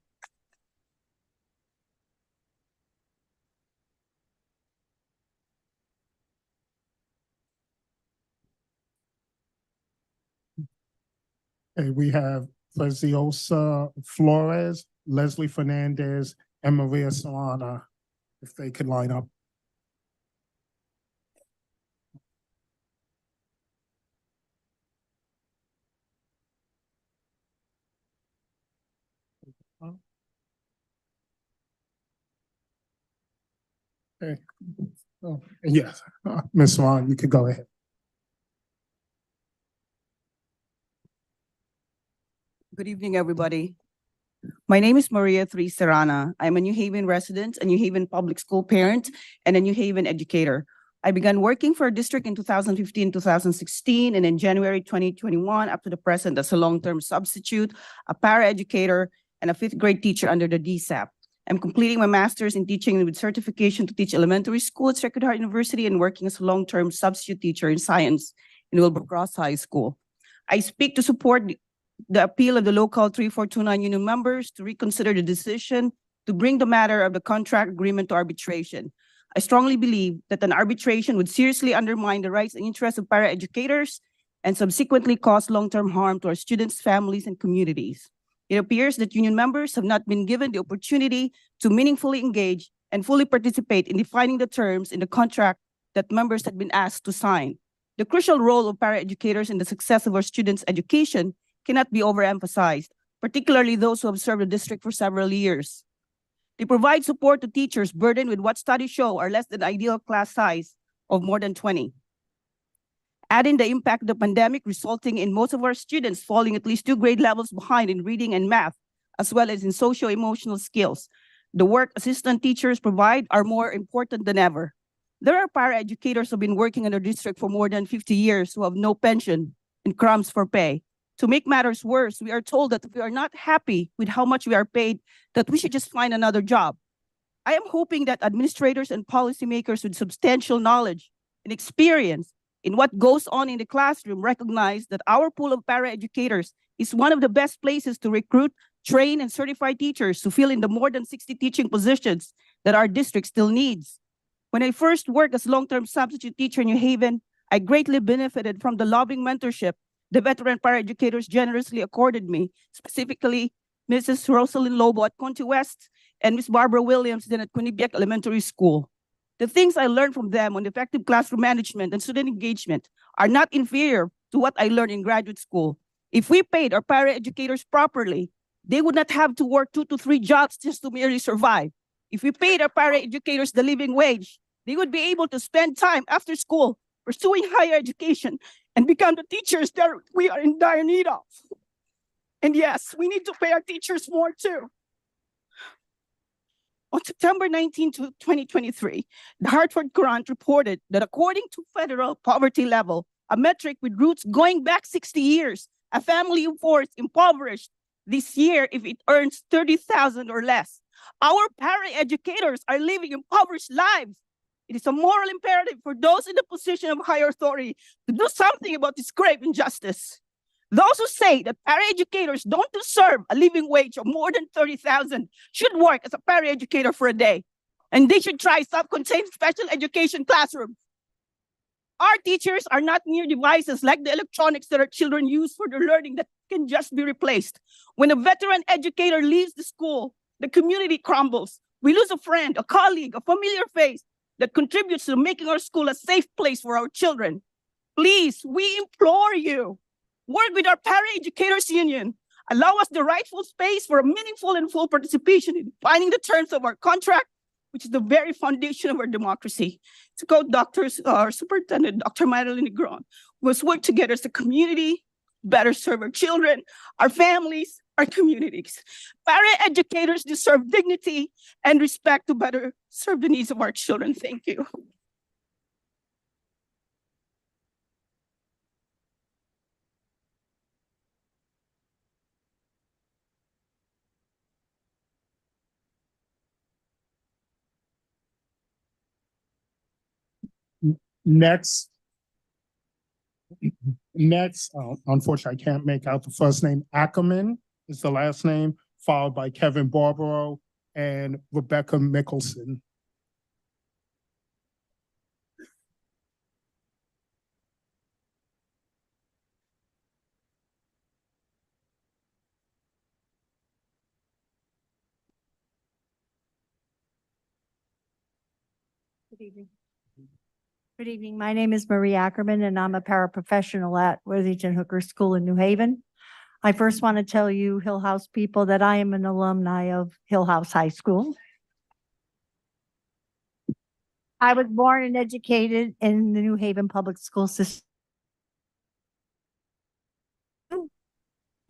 Okay, we have Preciosa Flores, Leslie Fernandez, and Maria Solana, if they could line up. Okay. Oh, yes, Ms. Swan, you could go ahead. Good evening, everybody. My name is Maria Three Serrana. I'm a New Haven resident, a New Haven public school parent, and a New Haven educator. I began working for a district in 2015, 2016, and in January 2021 up to the present as a long-term substitute, a paraeducator, and a fifth grade teacher under the DSAP. I'm completing my master's in teaching with certification to teach elementary school at Sacred Heart University and working as a long-term substitute teacher in science in Wilbercross High School. I speak to support the appeal of the local 3429 union members to reconsider the decision to bring the matter of the contract agreement to arbitration. I strongly believe that an arbitration would seriously undermine the rights and interests of paraeducators and subsequently cause long-term harm to our students, families, and communities. It appears that union members have not been given the opportunity to meaningfully engage and fully participate in defining the terms in the contract that members had been asked to sign. The crucial role of paraeducators in the success of our students' education cannot be overemphasized, particularly those who have served the district for several years. They provide support to teachers burdened with what studies show are less than ideal class size of more than 20. Add in the impact of the pandemic resulting in most of our students falling at least 2 grade levels behind in reading and math, as well as in socio-emotional skills. The work assistant teachers provide are more important than ever. There are paraeducators who have been working in our district for more than 50 years who have no pension and crumbs for pay. To make matters worse, we are told that if we are not happy with how much we are paid, that we should just find another job. I am hoping that administrators and policymakers with substantial knowledge and experience in what goes on in the classroom recognize that our pool of paraeducators is one of the best places to recruit, train, and certify teachers to fill in the more than 60 teaching positions that our district still needs. When I first worked as long-term substitute teacher in New Haven, I greatly benefited from the lobbying mentorship the veteran paraeducators generously accorded me, specifically Mrs. Rosalind Lobo at Conti West and Ms. Barbara Williams then at Quinnipiac Elementary School. The things I learned from them on effective classroom management and student engagement are not inferior to what I learned in graduate school. If we paid our paraeducators properly, they would not have to work 2 to 3 jobs just to merely survive. If we paid our paraeducators the living wage, they would be able to spend time after school pursuing higher education and become the teachers that we are in dire need of. And yes, we need to pay our teachers more too. On September 19, 2023, the Hartford Courant reported that according to federal poverty level, a metric with roots going back 60 years, a family of 4 is impoverished this year if it earns $30,000 or less. Our paraeducators are living impoverished lives. It is a moral imperative for those in the position of higher authority to do something about this grave injustice. Those who say that paraeducators don't deserve a living wage of more than $30,000 should work as a paraeducator for a day, and they should try self-contained special education classrooms. Our teachers are not mere devices like the electronics that our children use for their learning that can just be replaced. When a veteran educator leaves the school, the community crumbles. We lose a friend, a colleague, a familiar face that contributes to making our school a safe place for our children. Please, we implore you, work with our Paraeducators Union. Allow us the rightful space for a meaningful and full participation in defining the terms of our contract, which is the very foundation of our democracy. To quote our Superintendent, Dr. Marilyn Negron, we must work together as a community, better serve our children, our families, our communities. Paraeducators deserve dignity and respect to better serve the needs of our children. Thank you. Next, unfortunately, I can't make out the first name. Ackerman is the last name, followed by Kevin Barbaro and Rebecca Mickelson. Good evening. Good evening. My name is Marie Ackerman, and I'm a paraprofessional at Worthington Hooker School in New Haven. I first want to tell you, Hill House people, that I am an alumni of Hill House High School. I was born and educated in the New Haven public school system.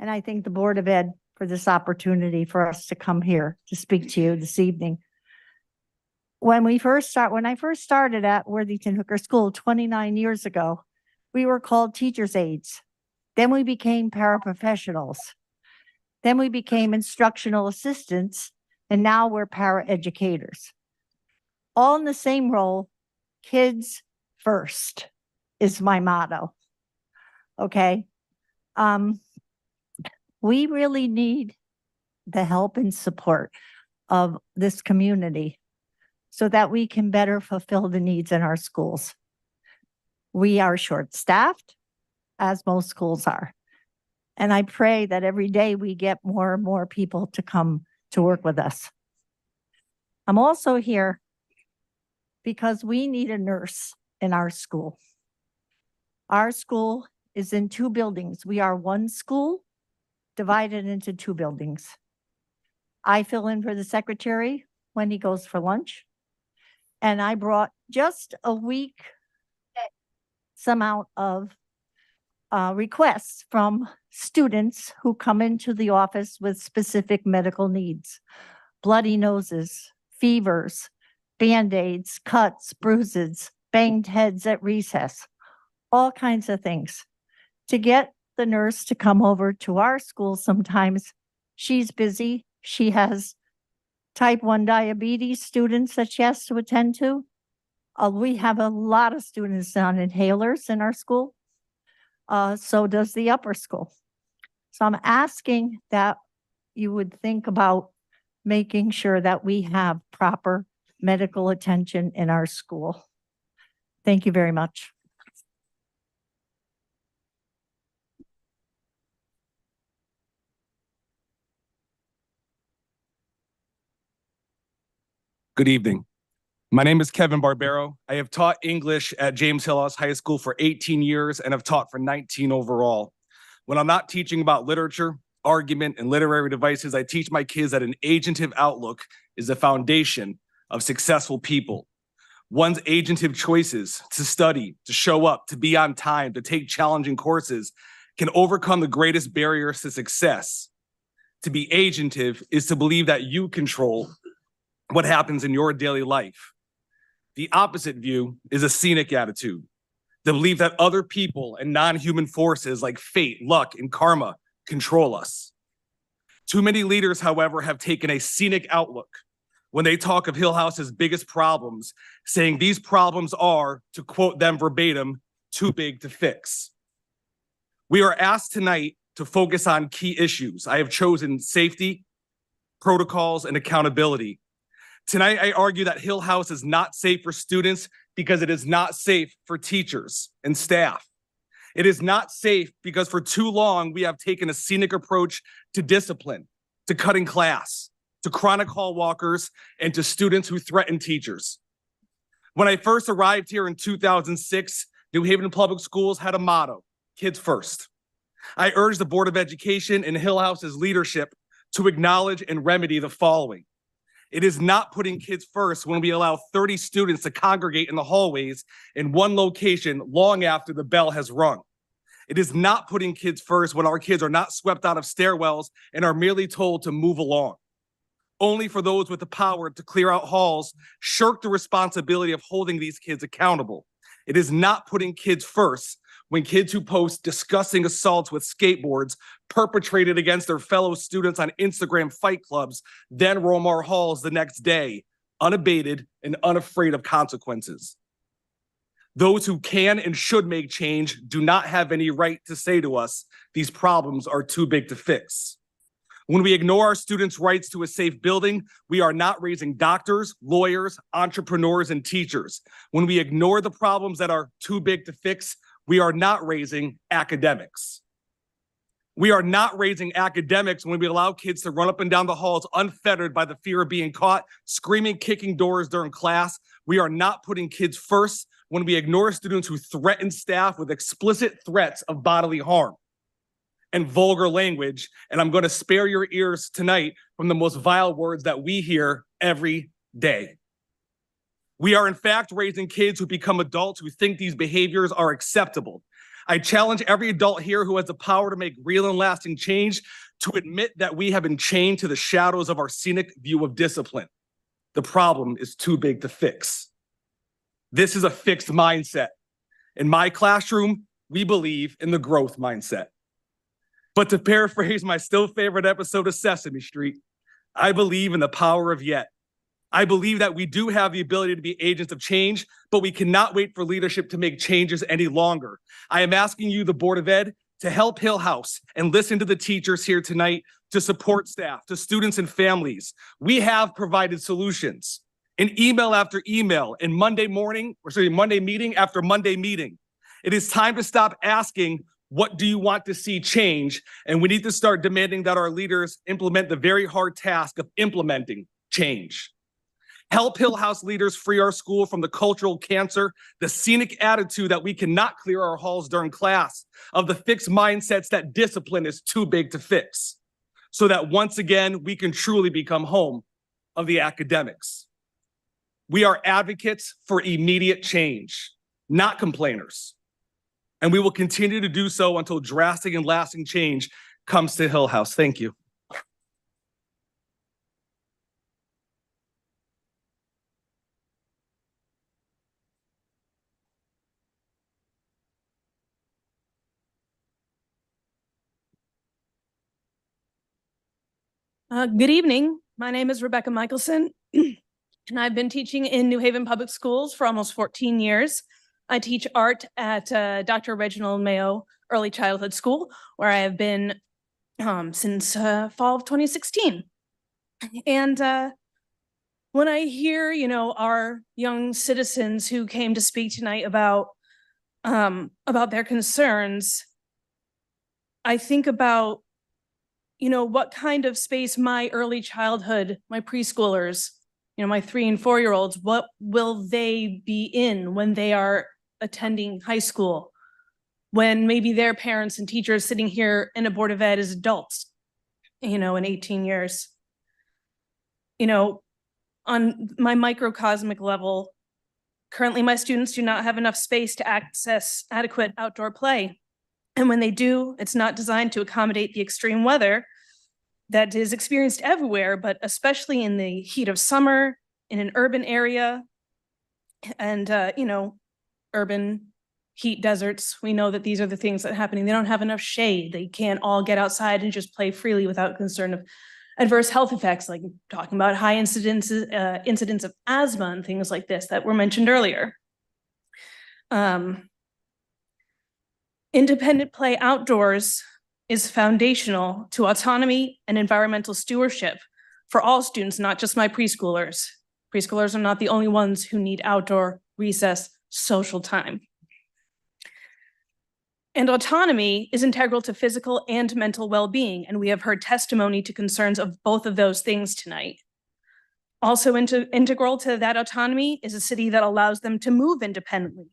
And I thank the Board of Ed for this opportunity for us to come here to speak to you this evening. When I first started at Worthington Hooker School 29 years ago, we were called teachers' aides. Then we became paraprofessionals. Then we became instructional assistants, and now we're paraeducators. All in the same role, kids first is my motto. Okay. We really need the help and support of this community so that we can better fulfill the needs in our schools. We are short-staffed, as most schools are. And I pray that every day we get more and more people to come to work with us. I'm also here because we need a nurse in our school. Our school is in 2 buildings. We are one school divided into 2 buildings. I fill in for the secretary when he goes for lunch. And I brought just a week amount of requests from students who come into the office with specific medical needs. Bloody noses, fevers, Band-Aids, cuts, bruises, banged heads at recess, all kinds of things. To get the nurse to come over to our school sometimes, she's busy. She has type 1 diabetes students that she has to attend to. We have a lot of students on inhalers in our school. So does the upper school. So I'm asking that you would think about making sure that we have proper medical attention in our school. Thank you very much. Good evening. My name is Kevin Barbero. I have taught English at James Hillhouse High School for 18 years and have taught for 19 overall. When I'm not teaching about literature, argument, and literary devices, I teach my kids that an agentive outlook is the foundation of successful people. One's agentive choices to study, to show up, to be on time, to take challenging courses can overcome the greatest barriers to success. To be agentive is to believe that you control what happens in your daily life. The opposite view is a scenic attitude, the belief that other people and non-human forces like fate, luck, and karma control us. Too many leaders, however, have taken a scenic outlook when they talk of Hillhouse's biggest problems, saying these problems are, to quote them verbatim, too big to fix. We are asked tonight to focus on key issues. I have chosen safety, protocols, and accountability. Tonight, I argue that Hillhouse is not safe for students because it is not safe for teachers and staff. It is not safe because for too long, we have taken a scenic approach to discipline, to cutting class, to chronic hall walkers, and to students who threaten teachers. When I first arrived here in 2006, New Haven Public Schools had a motto, kids first. I urge the Board of Education and Hillhouse's leadership to acknowledge and remedy the following. It is not putting kids first when we allow 30 students to congregate in the hallways in one location long after the bell has rung. It is not putting kids first when our kids are not swept out of stairwells and are merely told to move along. Only for those with the power to clear out halls shirk the responsibility of holding these kids accountable. It is not putting kids first when kids who post disgusting assaults with skateboards perpetrated against their fellow students on Instagram fight clubs then roam our halls the next day, unabated and unafraid of consequences. Those who can and should make change do not have any right to say to us, these problems are too big to fix. When we ignore our students' rights to a safe building, we are not raising doctors, lawyers, entrepreneurs, and teachers. When we ignore the problems that are too big to fix, we are not raising academics. We are not raising academics when we allow kids to run up and down the halls unfettered by the fear of being caught, screaming, kicking doors during class. We are not putting kids first when we ignore students who threaten staff with explicit threats of bodily harm and vulgar language. And I'm going to spare your ears tonight from the most vile words that we hear every day. We are in fact raising kids who become adults who think these behaviors are acceptable. I challenge every adult here who has the power to make real and lasting change to admit that we have been chained to the shadows of our scenic view of discipline. The problem is too big to fix. This is a fixed mindset. In my classroom, we believe in the growth mindset. But to paraphrase my still favorite episode of Sesame Street, I believe in the power of yet. I believe that we do have the ability to be agents of change, but we cannot wait for leadership to make changes any longer. I am asking you, the Board of Ed, to help Hill House and listen to the teachers here tonight, to support staff, to students and families. We have provided solutions in email after email, in Monday meeting after Monday meeting. It is time to stop asking, what do you want to see change? And we need to start demanding that our leaders implement the very hard task of implementing change. Help Hill House leaders free our school from the cultural cancer, the scenic attitude that we cannot clear our halls during class, of the fixed mindsets that discipline is too big to fix, so that once again, we can truly become home of the academics. We are advocates for immediate change, not complainers. And we will continue to do so until drastic and lasting change comes to Hill House. Thank you. Good evening. My name is Rebecca Michelson, and I've been teaching in New Haven Public Schools for almost 14 years. I teach art at Dr. Reginald Mayo Early Childhood School, where I have been since fall of 2016. And when I hear, our young citizens who came to speak tonight about their concerns, I think about what kind of space my early childhood, my preschoolers, my 3 and 4-year-olds, what will they be in when they are attending high school? When maybe their parents and teachers sitting here in a Board of Ed as adults, in 18 years. On my microcosmic level, currently my students do not have enough space to access adequate outdoor play. And when they do, it's not designed to accommodate the extreme weather that is experienced everywhere, but especially in the heat of summer, in an urban area, and, urban heat deserts. We know that these are the things that are happening. They don't have enough shade. They can't all get outside and just play freely without concern of adverse health effects, like talking about high incidence of asthma and things like this that were mentioned earlier. Independent play outdoors is foundational to autonomy and environmental stewardship for all students, not just my preschoolers. Preschoolers are not the only ones who need outdoor recess social time. And autonomy is integral to physical and mental well-being, and we have heard testimony to concerns of both of those things tonight. Also integral to that autonomy is a city that allows them to move independently.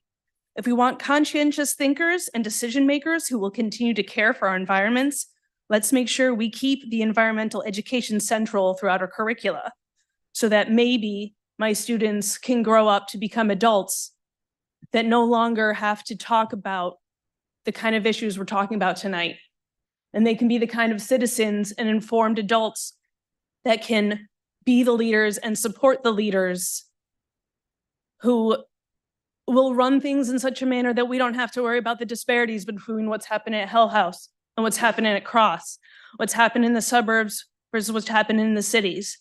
If we want conscientious thinkers and decision makers who will continue to care for our environments, let's make sure we keep the environmental education central throughout our curricula, so that maybe my students can grow up to become adults that no longer have to talk about the kind of issues we're talking about tonight. And they can be the kind of citizens and informed adults that can be the leaders and support the leaders who will run things in such a manner that we don't have to worry about the disparities between what's happening at Hill House and what's happening at Cross, what's happened in the suburbs versus what's happened in the cities.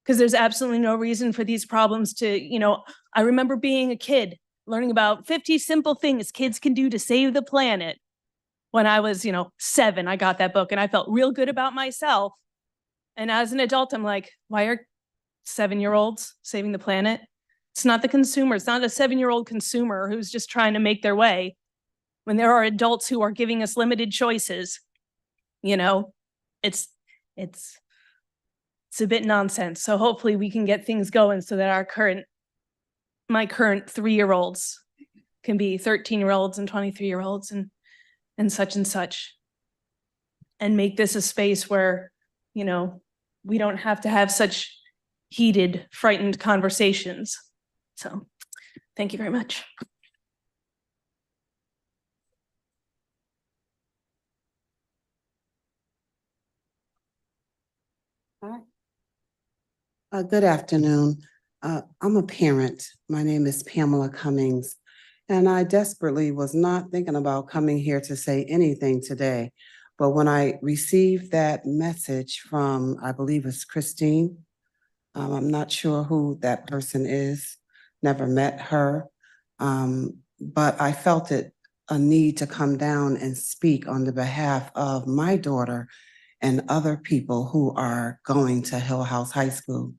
Because there's absolutely no reason for these problems to, I remember being a kid, learning about 50 simple things kids can do to save the planet. When I was, 7, I got that book and I felt real good about myself. And as an adult, I'm like, why are 7-year-olds saving the planet? It's not the consumer. It's not a 7-year-old consumer who's just trying to make their way. When there are adults who are giving us limited choices, it's a bit nonsense. So hopefully we can get things going so that my current 3-year-olds can be 13-year-olds and 23-year-olds and such, and make this a space where, we don't have to have such heated, frightened conversations. So thank you very much. Good afternoon. I'm a parent. My name is Pamela Cummings, and I desperately was not thinking about coming here to say anything today. But when I received that message from, I believe it's Christine, I'm not sure who that person is, never met her. But I felt it a need to come down and speak on the behalf of my daughter and other people who are going to Hill House High School.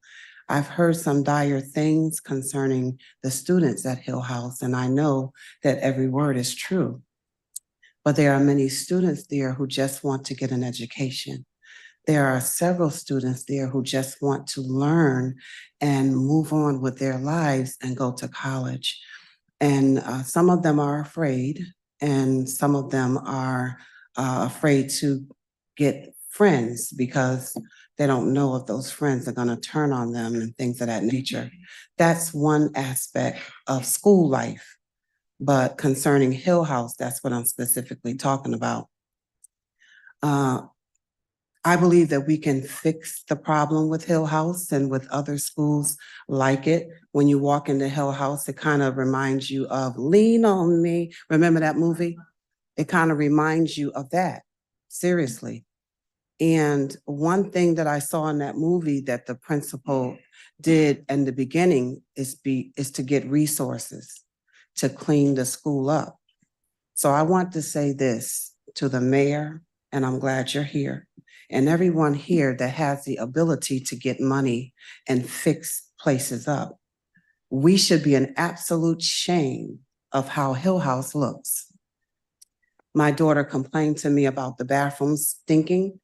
I've heard some dire things concerning the students at Hill House, and I know that every word is true. But there are many students there who just want to get an education. There are several students there who just want to learn and move on with their lives and go to college. And some of them are afraid, and some of them are afraid to get friends because they don't know if those friends are going to turn on them and things of that nature. That's one aspect of school life. But concerning Hill House, that's what I'm specifically talking about. I believe that we can fix the problem with Hill House and with other schools like it. When you walk into Hill House, it kind of reminds you of Lean on Me. Remember that movie? It kind of reminds you of that, seriously. And one thing that I saw in that movie that the principal did in the beginning is to get resources to clean the school up. So I want to say this to the mayor, and I'm glad you're here, and everyone here that has the ability to get money and fix places up. We should be an absolute shame of how Hill House looks. My daughter complained to me about the bathrooms stinking.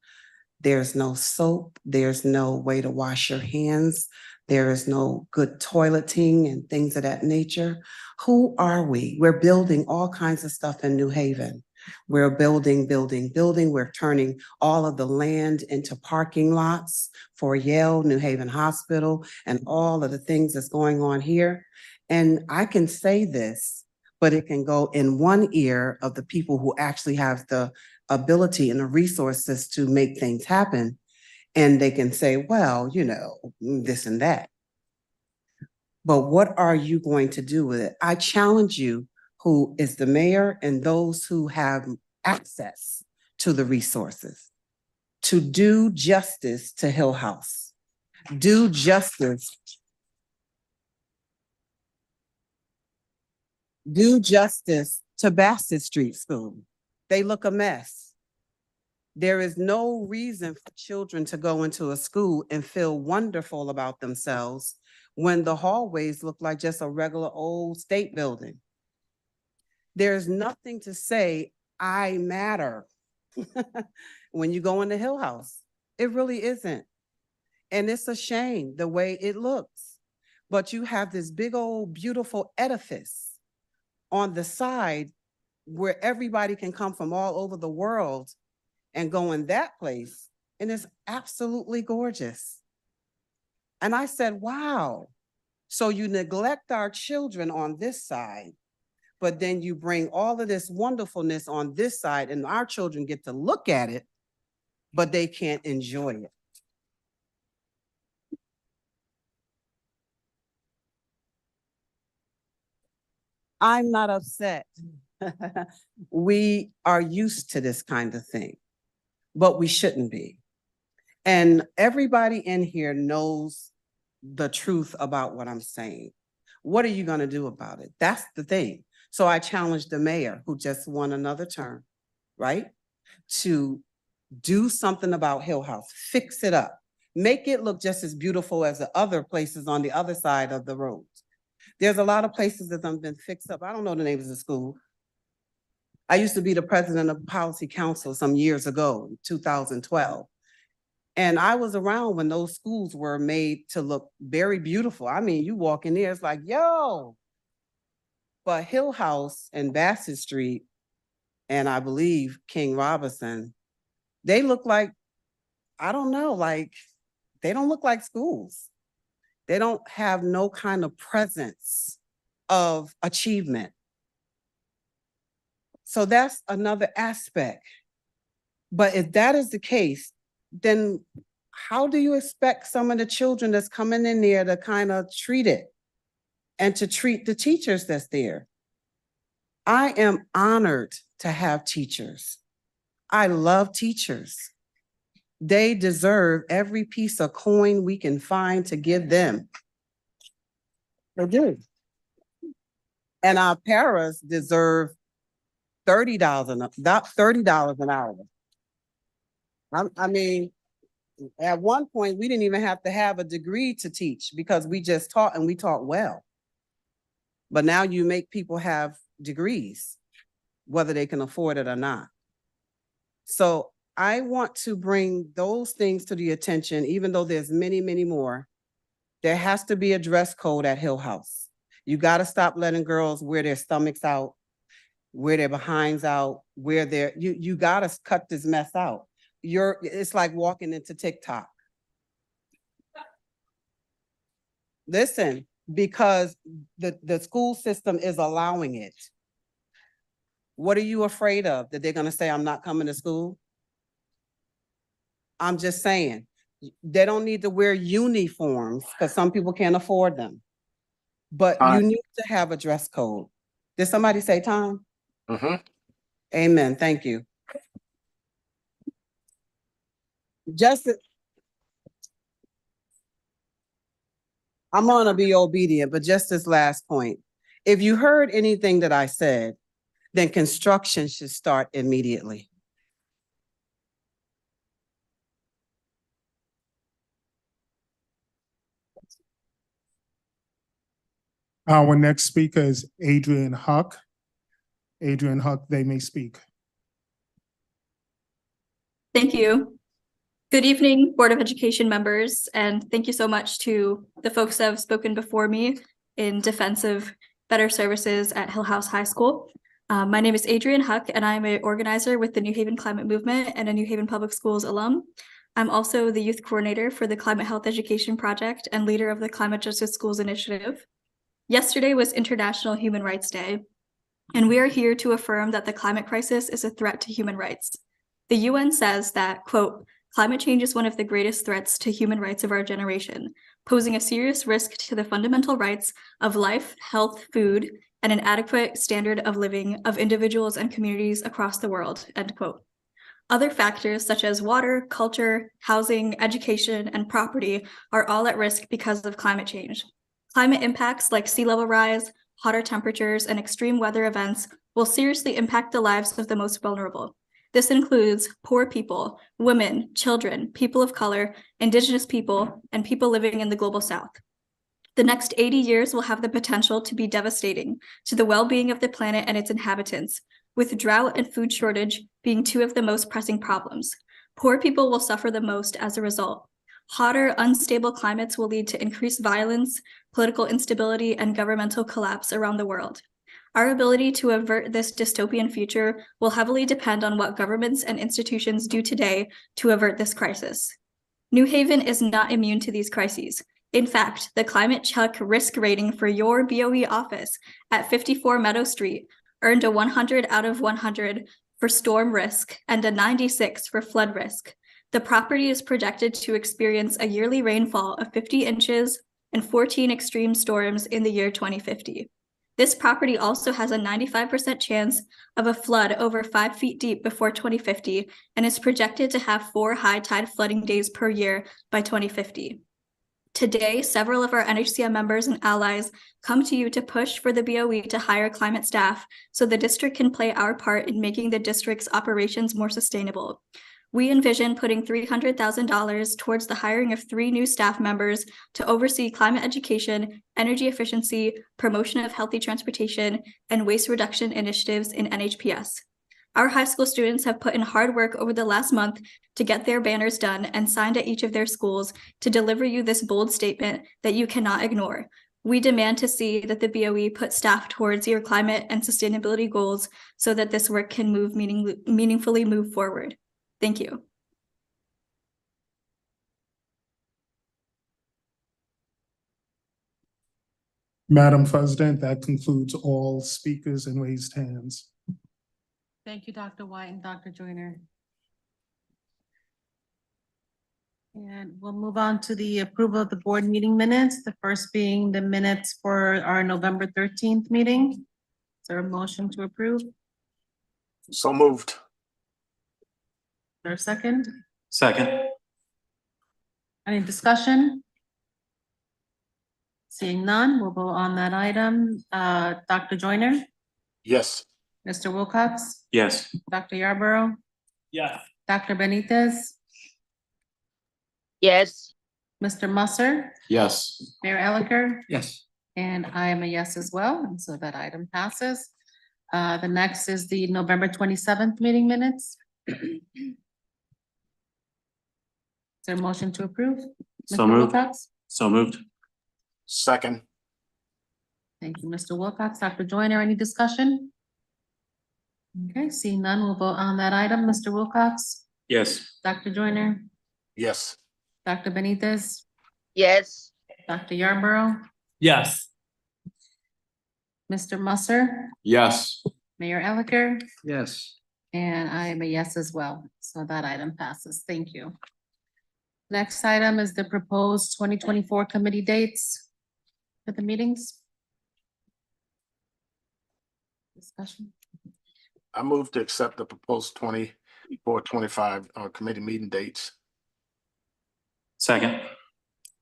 There's no soap, there's no way to wash your hands, there is no good toileting and things of that nature. Who are we? We're building all kinds of stuff in New Haven. We're building. We're turning all of the land into parking lots for Yale, New Haven Hospital, and all of the things that's going on here. And I can say this, but it can go in one ear of the people who actually have the ability and the resources to make things happen. And they can say, well, you know, this and that. But what are you going to do with it? I challenge you, who is the mayor and those who have access to the resources, to do justice to Hill House. Do justice. Do justice to Bassett Street School. They look a mess. There is no reason for children to go into a school and feel wonderful about themselves when the hallways look like just a regular old state building. There's nothing to say, I matter, when you go into Hill House. It really isn't. And it's a shame the way it looks. But you have this big old beautiful edifice on the side where everybody can come from all over the world and go in that place, and it's absolutely gorgeous. And I said, wow, so you neglect our children on this side, but then you bring all of this wonderfulness on this side, and our children get to look at it, but they can't enjoy it. I'm not upset. We are used to this kind of thing, but we shouldn't be. And everybody in here knows the truth about what I'm saying. What are you going to do about it? That's the thing. So I challenged the mayor, who just won another term, right? To do something about Hill House, fix it up, make it look just as beautiful as the other places on the other side of the road. There's a lot of places that have been fixed up. I don't know the names of the school. I used to be the president of Policy Council some years ago, 2012. And I was around when those schools were made to look very beautiful. I mean, you walk in there, it's like, yo. But Hill House and Bassett Street, and I believe King Robinson, they look like, I don't know, like, they don't look like schools. They don't have no kind of presence of achievement. So that's another aspect. But if that is the case, then how do you expect some of the children that's coming in there to kind of treat it and to treat the teachers that's there? I am honored to have teachers. I love teachers. They deserve every piece of coin we can find to give them. They do. And our paras deserve $30 an hour. I mean, at one point, we didn't even have to have a degree to teach because we just taught and we taught well. But now you make people have degrees, whether they can afford it or not. So I want to bring those things to the attention, even though there's many, many more. There has to be a dress code at Hill House. You got to stop letting girls wear their stomachs out, wear their behinds out, you got to cut this mess out. It's like walking into TikTok. Listen, because the school system is allowing it. What are you afraid of? That they're going to say, I'm not coming to school? I'm just saying, they don't need to wear uniforms because some people can't afford them. But you need to have a dress code. Did somebody say time? Amen. Thank you. I'm gonna be obedient, but just this last point. If you heard anything that I said, then construction should start immediately. Our next speaker is Adrian Huck. Adrian Huck, they may speak. Thank you. Good evening, Board of Education members, and thank you so much to the folks that have spoken before me in defense of better services at Hill House High School. My name is Adrian Huck, and I'm an organizer with the New Haven Climate Movement and a New Haven Public Schools alum. I'm also the youth coordinator for the Climate Health Education Project and leader of the Climate Justice Schools Initiative. Yesterday was International Human Rights Day, and we are here to affirm that the climate crisis is a threat to human rights. The UN says that, quote, climate change is one of the greatest threats to human rights of our generation, posing a serious risk to the fundamental rights of life, health, food, and an adequate standard of living of individuals and communities across the world, end quote. Other factors such as water, culture, housing, education, and property are all at risk because of climate change. Climate impacts like sea level rise, hotter temperatures, and extreme weather events will seriously impact the lives of the most vulnerable. This includes poor people, women, children, people of color, Indigenous people, and people living in the global South. The next 80 years will have the potential to be devastating to the well-being of the planet and its inhabitants, with drought and food shortage being two of the most pressing problems. Poor people will suffer the most as a result. Hotter, unstable climates will lead to increased violence, political instability, and governmental collapse around the world. Our ability to avert this dystopian future will heavily depend on what governments and institutions do today to avert this crisis. New Haven is not immune to these crises. In fact, the Climate Check risk rating for your BOE office at 54 Meadow Street earned a 100 out of 100 for storm risk and a 96 for flood risk. The property is projected to experience a yearly rainfall of 50 inches and 14 extreme storms in the year 2050. This property also has a 95% chance of a flood over 5 feet deep before 2050 and is projected to have 4 high tide flooding days per year by 2050. Today, several of our NHCM members and allies come to you to push for the BOE to hire climate staff so the district can play our part in making the district's operations more sustainable. We envision putting $300,000 towards the hiring of 3 new staff members to oversee climate education, energy efficiency, promotion of healthy transportation, and waste reduction initiatives in NHPS. Our high school students have put in hard work over the last month to get their banners done and signed at each of their schools to deliver you this bold statement that you cannot ignore. We demand to see that the BOE put staff towards your climate and sustainability goals so that this work can meaningfully move forward. Thank you. Madam President, that concludes all speakers and raised hands. Thank you, Dr. White and Dr. Joyner. And we'll move on to the approval of the board meeting minutes, the first being the minutes for our November 13th meeting. Is there a motion to approve? Is So moved. there a second? Second. Any discussion? Seeing none, we'll vote on that item. Dr. Joyner, Yes. Mr. Wilcox, Yes. Dr. Yarborough, Yes. Dr. Benitez, yes, Mr. Musser, Yes. Mayor Elicker, Yes. and I am a yes as well, and so that item passes. The next is the November 27th meeting minutes. Is there a motion to approve? So Mr. moved. Wilcox? So moved. Second. Thank you, Mr. Wilcox. Dr. Joyner, any discussion? Okay, seeing none, we'll vote on that item. Mr. Wilcox, Yes. Dr. Joyner, Yes. Dr. Benitez, yes, Dr. Yarborough, Yes. Mr. Musser, Yes. Mayor Elicker, Yes. and I am a yes as well. So that item passes. Thank you. Next item is the proposed 2024 committee dates for the meetings. Discussion. I move to accept the proposed 24-25 committee meeting dates. Second.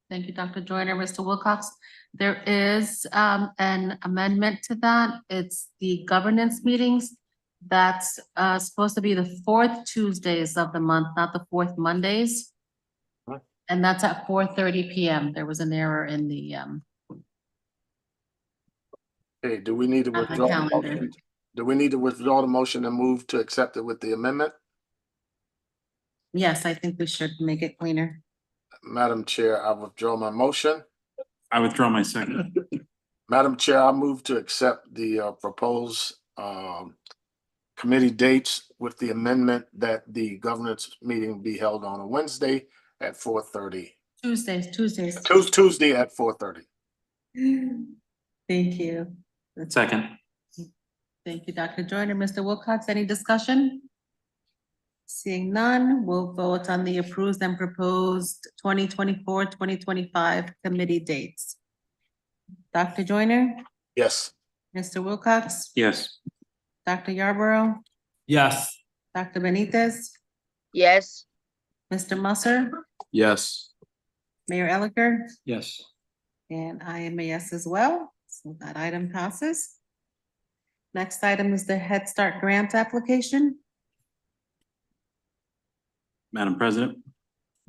Thank you, Dr. Joyner. Mr. Wilcox, there is an amendment to that. It's the governance meetings. That's supposed to be the fourth Tuesdays of the month, not the fourth Mondays. Huh? And that's at 4:30 PM. There was an error in the Hey, do we need to On the withdraw? the calendar. motion? Do we need to withdraw the motion and move to accept it with the amendment? yes, I think we should make it cleaner. Madam Chair, I withdraw my motion. I withdraw my second. Madam Chair, I move to accept the proposed committee dates with the amendment that the governance meeting be held on a Wednesday at 4:30. Tuesdays. Tuesday at 4:30. Thank you. Second. Thank you, Dr. Joyner. Mr. Wilcox, any discussion? Seeing none, we'll vote on the approved and proposed 2024-2025 committee dates. Dr. Joyner, Yes. Mr. Wilcox, Yes. Dr. Yarborough, Yes. Dr. Benitez, yes, Mr. Musser, Yes. Mayor Elicker, Yes. and I am a yes as well, so that item passes. Next item is the Head Start grant application. Madam President.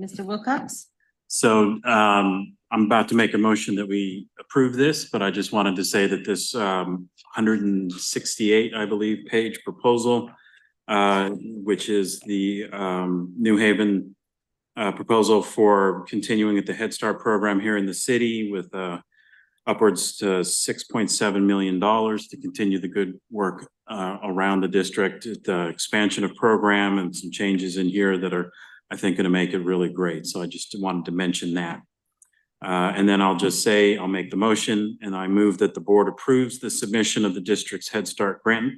Mr. Wilcox, So I'm about to make a motion that we approve this, but I just wanted to say that this 168, I believe, page proposal, which is the New Haven proposal for continuing at the Head Start program here in the city with upwards to $6.7 million to continue the good work around the district, the expansion of program and some changes in here that are, I think, going to make it really great. So I just wanted to mention that. And then I'll just say, I'll make the motion and I move that the board approves the submission of the district's Head Start grant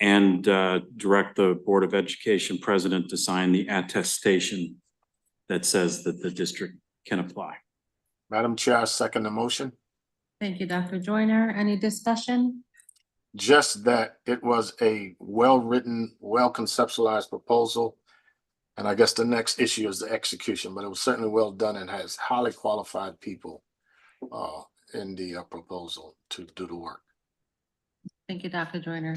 and direct the Board of Education president to sign the attestation that says that the district can apply. Madam Chair, I second the motion. thank you, Dr. Joyner. Any discussion? Just that it was a well-written, well-conceptualized proposal. And I guess the next issue is the execution, but it was certainly well done and has highly qualified people in the proposal to do the work. Thank you, Dr. Joyner.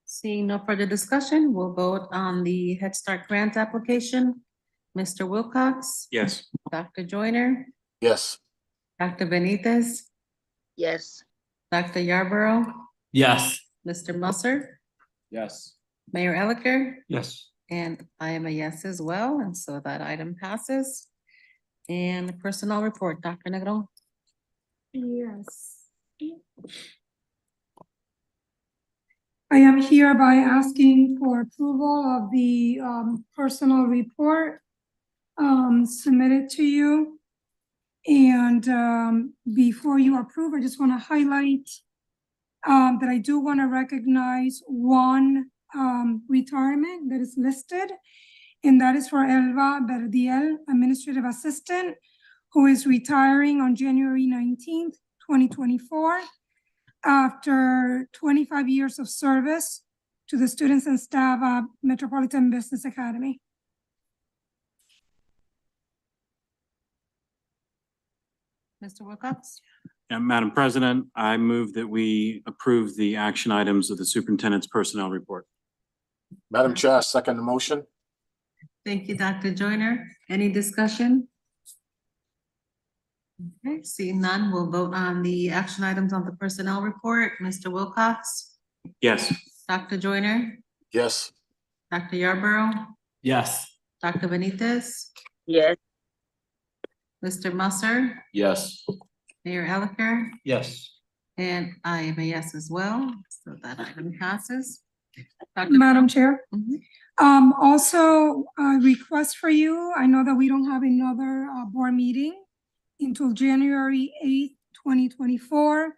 Seeing no further discussion, we'll vote on the Head Start grant application. Mr. Wilcox, Yes. Dr. Joyner, Yes. Dr. Benitez, yes, Dr. Yarborough, Yes. Mr. Musser, Yes. Mayor Elicker, Yes. and I am a yes as well, and so that item passes. And the personnel report, Dr. Negron. Yes. I am hereby asking for approval of the personal report submitted to you. And before you approve, I just want to highlight that I do want to recognize one retirement that is listed. and that is for Elva Verdiel, Administrative Assistant, who is retiring on January 19th, 2024, after 25 years of service to the students and staff at Metropolitan Business Academy. Mr. Wilcox? And Madam President, I move that we approve the action items of the superintendent's personnel report. Madam Chair, I second the motion. Thank you, Dr. Joyner. Any discussion? Okay, seeing none, we'll vote on the action items on the personnel report. Mr. Wilcox? Yes. Dr. Joyner? Yes. Dr. Yarborough? Yes. Dr. Benitez? yes, Mr. Musser? Yes. Mayor Elicker? Yes. And I am a yes as well, so that item passes. Dr. Madam Chair. Mhm. Also, a request for you, I know that we don't have another board meeting until January 8th, 2024.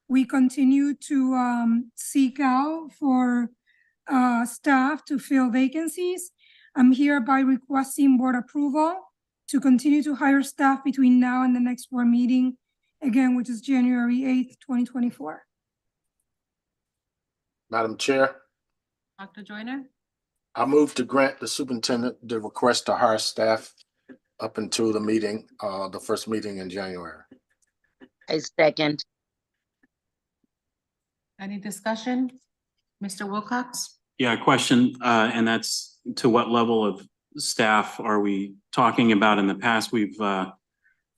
We continue to seek out for staff to fill vacancies. I'm hereby requesting board approval to continue to hire staff between now and the next board meeting, again, which is January 8th, 2024. Madam Chair, Dr. Joyner? I move to grant the superintendent the request to hire staff up until the meeting, the first meeting in January. I second, Any discussion? Mr. Wilcox? Yeah, question, and that's to what level of staff are we talking about? In the past, we've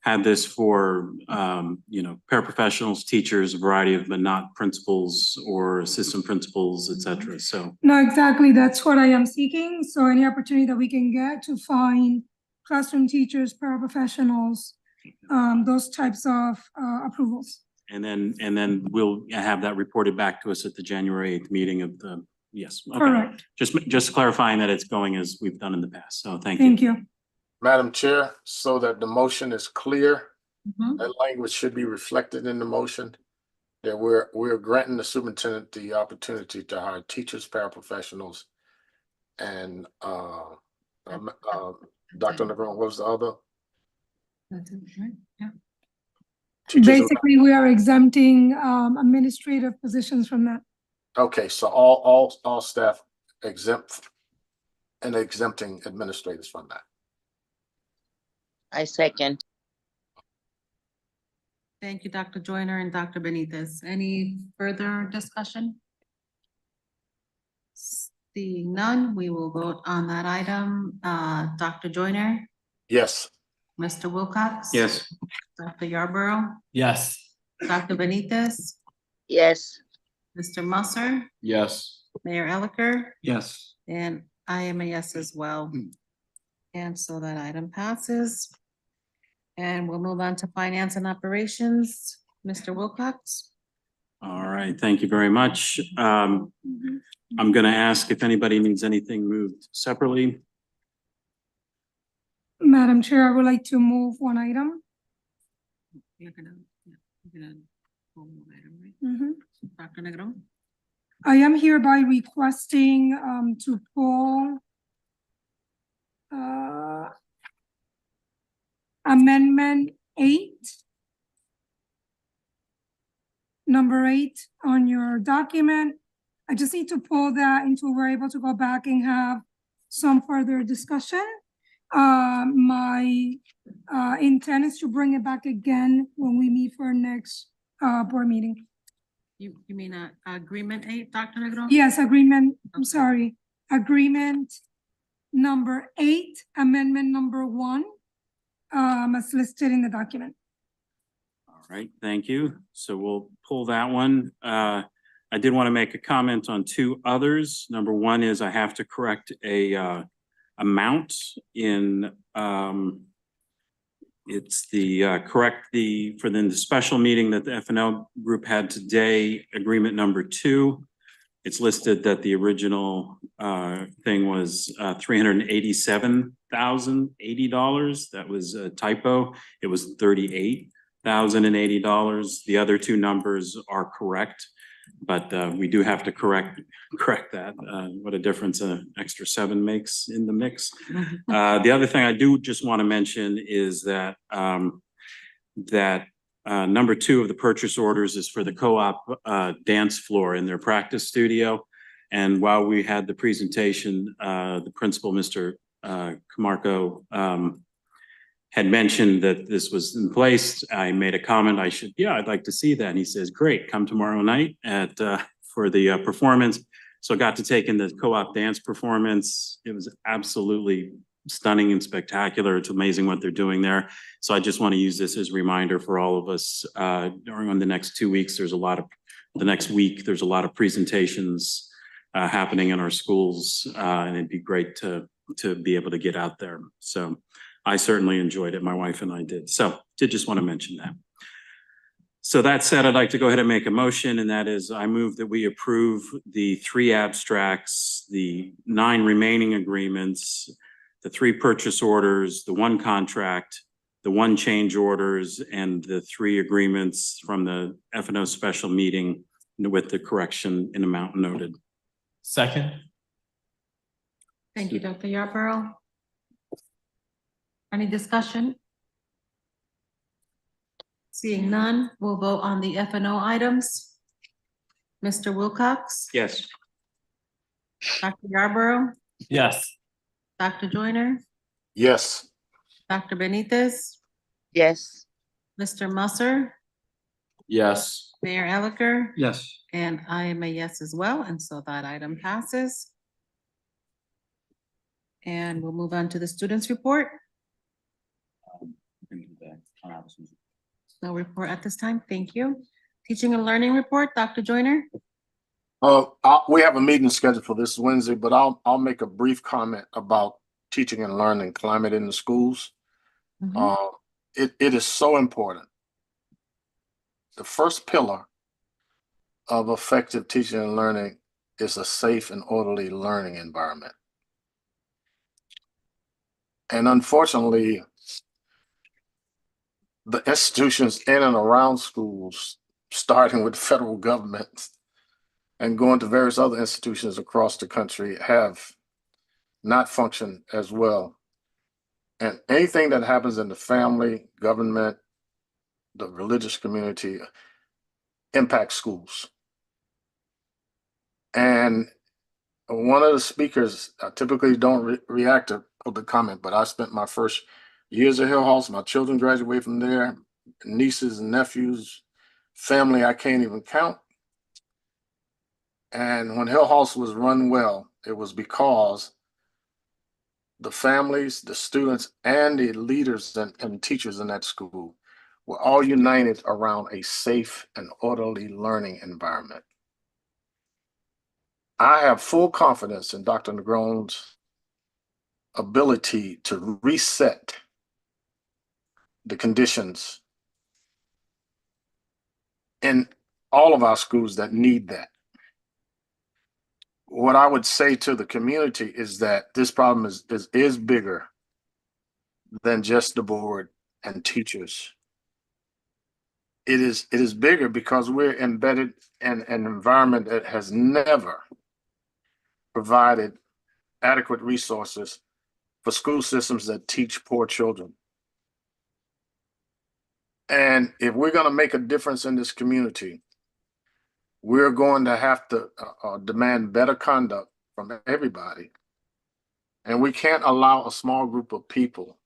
had this for, paraprofessionals, teachers, a variety of, but not principals or assistant principals, et cetera. So, No, exactly. That's what I am seeking. So any opportunity that we can get to find classroom teachers, paraprofessionals, those types of approvals. and then we'll have that reported back to us at the January 8th meeting of the, yes. Okay. Correct. Just clarifying that it's going as we've done in the past. So thank you. Thank you. Madam Chair, so that the motion is clear, Mhm. that language should be reflected in the motion. That we're granting the superintendent the opportunity to hire teachers, paraprofessionals, and Dr. Negron, what was the other? That's it, right? Yeah. Teachers who- Basically, we are exempting administrative positions from that. Okay, so all staff exempt and exempting administrators from that. I second, Thank you, Dr. Joyner and Dr. Benitez. Any further discussion? Seeing none, we will vote on that item. Dr. Joyner, Yes. Mr. Wilcox? Yes. Dr. Yarborough, Yes. Dr. Benitez, yes, Mr. Musser, Yes. Mayor Elicker, Yes. and I am a yes as well. And so that item passes. And we'll move on to finance and operations. Mr. Wilcox? All right, thank you very much. I'm gonna ask if anybody needs anything moved separately. Madam Chair, I would like to move one item. You're gonna pull one item, right? Mhm. Dr. Negron? I am hereby requesting to pull Amendment 8. Number 8 on your document. I just need to pull that until we're able to go back and have some further discussion. My intent is to bring it back again when we meet for our next board meeting. You mean agreement 8, Dr. Negron? Yes, agreement, I'm sorry, agreement number 8, amendment number 1, as listed in the document. All right, thank you. So we'll pull that one. I did want to make a comment on two others. Number one is I have to correct a amount in it's the for the special meeting that the FNL group had today, agreement number 2. It's listed that the original thing was $387,080. That was a typo. It was $38,080. The other two numbers are correct. But we do have to correct that. What a difference an extra 7 makes in the mix. The other thing I do just want to mention is that number 2 of the purchase orders is for the co-op dance floor in their practice studio. And while we had the presentation, the principal, Mr. Camarco, had mentioned that this was in place. I made a comment, I'd like to see that. And he says, great, come tomorrow night for the performance. So I got to take in the co-op dance performance. It was absolutely stunning and spectacular. It's amazing what they're doing there. So I just want to use this as a reminder for all of us during the next 2 weeks. There's a lot of presentations happening in our schools, and it'd be great to be able to get out there. So I certainly enjoyed it. My wife and I did. So did just want to mention that. So that said, I'd like to go ahead and make a motion, and that is I move that we approve the 3 abstracts, the 9 remaining agreements, the 3 purchase orders, the 1 contract, the 1 change orders, and the 3 agreements from the F&O special meeting with the correction in amount noted. Second. Thank you, Dr. Yarborough. Any discussion? Seeing none, we'll vote on the F&O items. Mr. Wilcox? Yes. Dr. Yarborough? Yes. Dr. Joyner? Yes. Dr. Benitez? Yes. Mr. Musser? Yes. Mayor Elicker? Yes. And I am a yes as well, and so that item passes. And we'll move on to the students' report. No report at this time, thank you. Teaching and learning report, Dr. Joyner? We have a meeting scheduled for this Wednesday, but I'll make a brief comment about teaching and learning climate in the schools. It is so important. The first pillar of effective teaching and learning is a safe and orderly learning environment. And unfortunately, the institutions in and around schools, starting with the federal government and going to various other institutions across the country, have not functioned as well. And anything that happens in the family, government, the religious community impacts schools. And one of the speakers, I typically don't react to public comment, but I spent my first years at Hillhouse. My children graduated from there, nieces and nephews, family I can't even count. And when Hillhouse was run well, it was because the families, the students, and the leaders and teachers in that school were all united around a safe and orderly learning environment. I have full confidence in Dr. Negron's ability to reset the conditions in all of our schools that need that. What I would say to the community is that this problem is bigger than just the board and teachers. It is bigger because we're embedded in an environment that has never provided adequate resources for school systems that teach poor children. And if we're going to make a difference in this community, we're going to have to demand better conduct from everybody. And we can't allow a small group of people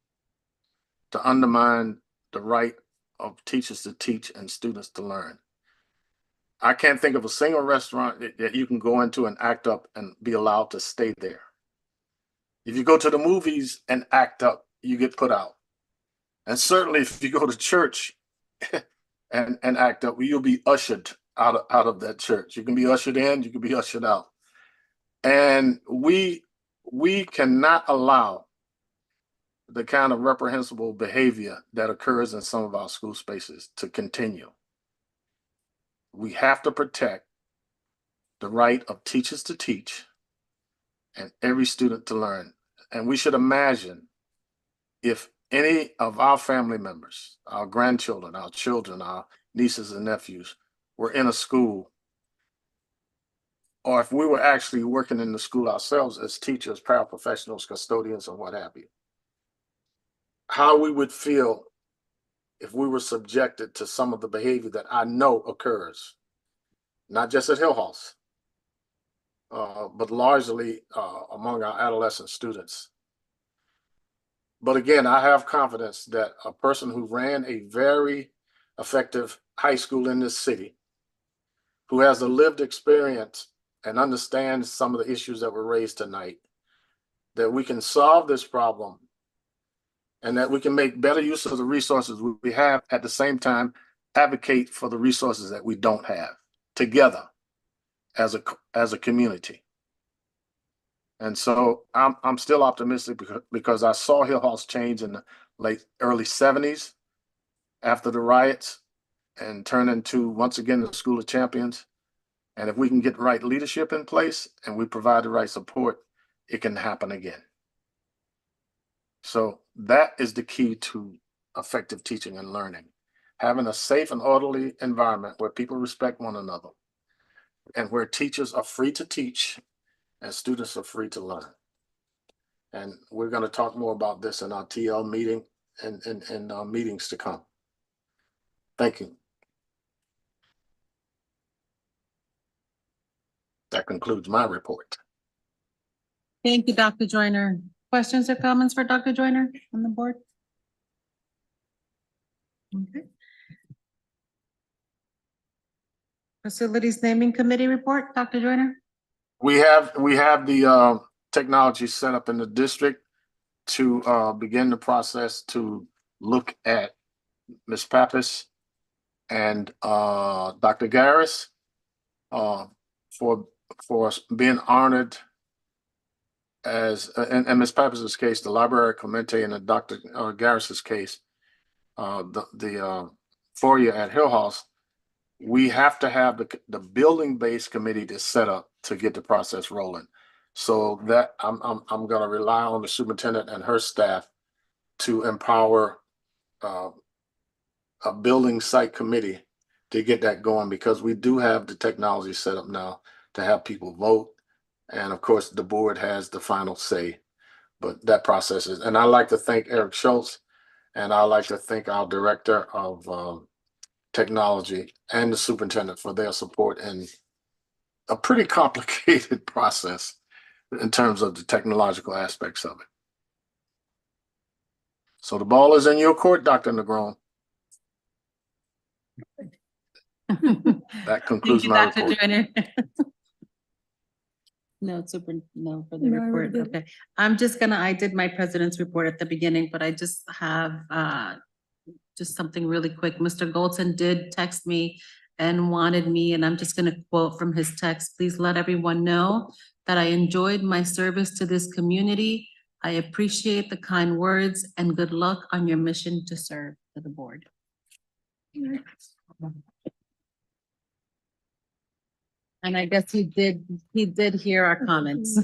to undermine the right of teachers to teach and students to learn. I can't think of a single restaurant that you can go into and act up and be allowed to stay there. If you go to the movies and act up, you get put out. And certainly if you go to church and act up, you'll be ushered out of that church. You can be ushered in, you can be ushered out. And we cannot allow the kind of reprehensible behavior that occurs in some of our school spaces to continue. We have to protect the right of teachers to teach and every student to learn. And we should imagine if any of our family members, our grandchildren, our children, our nieces and nephews were in a school or if we were actually working in the school ourselves as teachers, paraprofessionals, custodians, and what have you, how we would feel if we were subjected to some of the behavior that I know occurs, not just at Hill House, but largely among our adolescent students. But again, I have confidence that a person who ran a very effective high school in this city, who has a lived experience and understands some of the issues that were raised tonight, that we can solve this problem and that we can make better use of the resources we have, at the same time advocate for the resources that we don't have together as a community. And so I'm still optimistic because I saw Hill House change in the early 70s after the riots and turn into, once again, the School of Champions. And if we can get the right leadership in place and we provide the right support, it can happen again. So that is the key to effective teaching and learning. Having a safe and orderly environment where people respect one another and where teachers are free to teach and students are free to learn. And we're going to talk more about this in our TL meeting and meetings to come. Thank you. That concludes my report. Thank you, Dr. Joyner. Questions or comments for Dr. Joyner on the board? Okay. Facilities Naming Committee report, Dr. Joyner? We have the technology set up in the district to begin the process to look at Ms. Pappas and Dr. Garris for being honored as, in Ms. Pappas's case, the Library Clemente, and in Dr. Garris's case, the foyer at Hill House. We have to have the building-based committee to set up to get the process rolling. So that I'm going to rely on the superintendent and her staff to empower a building site committee to get that going, because we do have the technology set up now to have people vote. And of course, the board has the final say, but that process is, and I'd like to thank Eric Schultz, and I'd like to thank our director of technology and the superintendent for their support in a pretty complicated process in terms of the technological aspects of it. So the ball is in your court, Dr. Negron. That concludes my Dr. report. Joyner. No, no for the No, we're report. good. Okay. I did my president's report at the beginning, but I just have just something really quick. Mr. Goldson did text me and wanted me, and I'm just gonna quote from his text. Please let everyone know that I enjoyed my service to this community. I appreciate the kind words and good luck on your mission to serve to the board. And I guess he did hear our comments.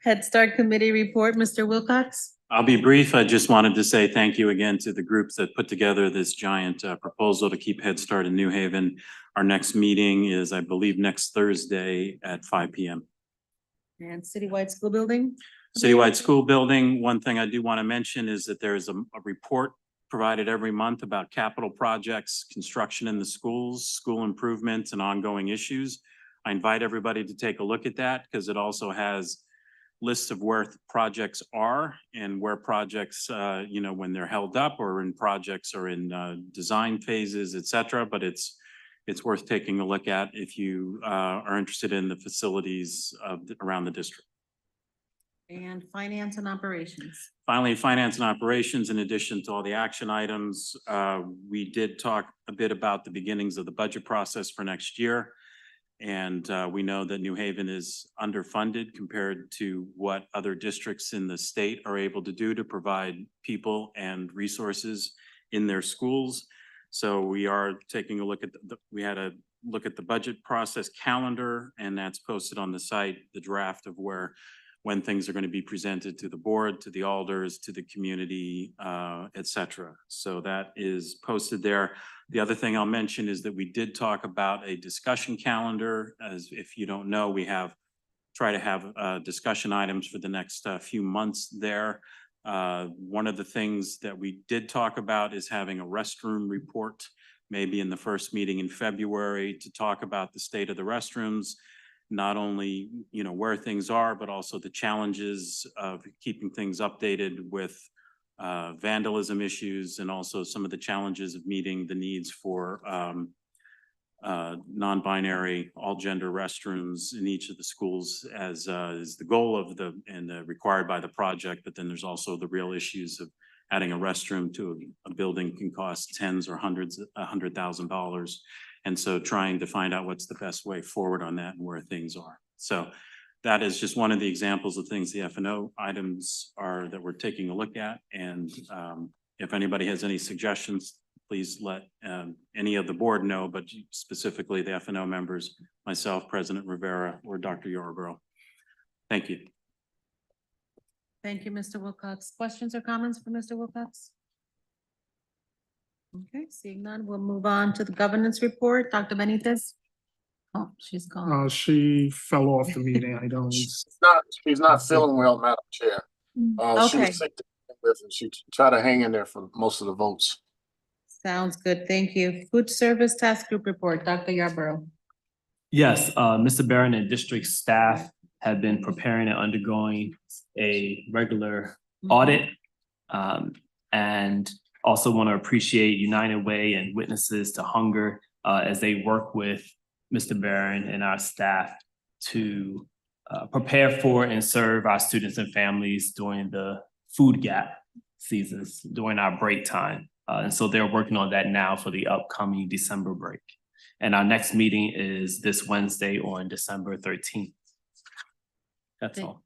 Head Start Committee report, Mr. Wilcox. I'll be brief. I just wanted to say thank you again to the groups that put together this giant proposal to keep Head Start in New Haven. Our next meeting is, I believe, next Thursday at 5 p.m. And Citywide School Building. Citywide School Building, one thing I do want to mention is that there is a report provided every month about capital projects, construction in the schools, school improvements, and ongoing issues. I invite everybody to take a look at that because it also has lists of where projects are and where projects, when they're held up or in projects or in design phases, et cetera. But it's worth taking a look at if you are interested in the facilities around the district. And Finance and Operations. Finally, Finance and Operations, in addition to all the action items, we did talk a bit about the beginnings of the budget process for next year. And we know that New Haven is underfunded compared to what other districts in the state are able to do to provide people and resources in their schools. So we are taking a look at we had a look at the budget process calendar, and that's posted on the site, the draft of where when things are going to be presented to the board, to the alders, to the community, et cetera. So that is posted there. The other thing I'll mention is that we did talk about a discussion calendar. As if you don't know, we try to have discussion items for the next few months there. One of the things that we did talk about is having a restroom report, maybe in the first meeting in February, to talk about the state of the restrooms, not only, where things are, but also the challenges of keeping things updated with vandalism issues, and also some of the challenges of meeting the needs for non-binary, all-gender restrooms in each of the schools, as is the goal of and required by the project. But then there's also the real issues of adding a restroom to a building can cost tens or hundreds, $100,000. And so trying to find out what's the best way forward on that and where things are. So that is just one of the examples of things the F&O items are that we're taking a look at. And if anybody has any suggestions, please let any of the board know, but specifically the F&O members, myself, President Rivera, or Dr. Yarborough. Thank you. Thank you, Mr. Wilcox. Questions or comments for Mr. Wilcox? Okay, seeing none, we'll move on to the governance report. Dr. Benitez? Oh, she's gone. She fell off the meeting. I don't. She's not feeling well, Madam Chair. She Okay, was sick to begin with, and she tried to hang in there for most of the votes. sounds good. Thank you. Food Service Task Group Report, Dr. Yarborough. Yes, Mr. Barron and district staff have been preparing and undergoing a regular audit. And also want to appreciate United Way and Witnesses to Hunger as they work with Mr. Barron and our staff to prepare for and serve our students and families during the food gap seasons, during our break time. And so they're working on that now for the upcoming December break. And our next meeting is this Wednesday on December 13th. That's all.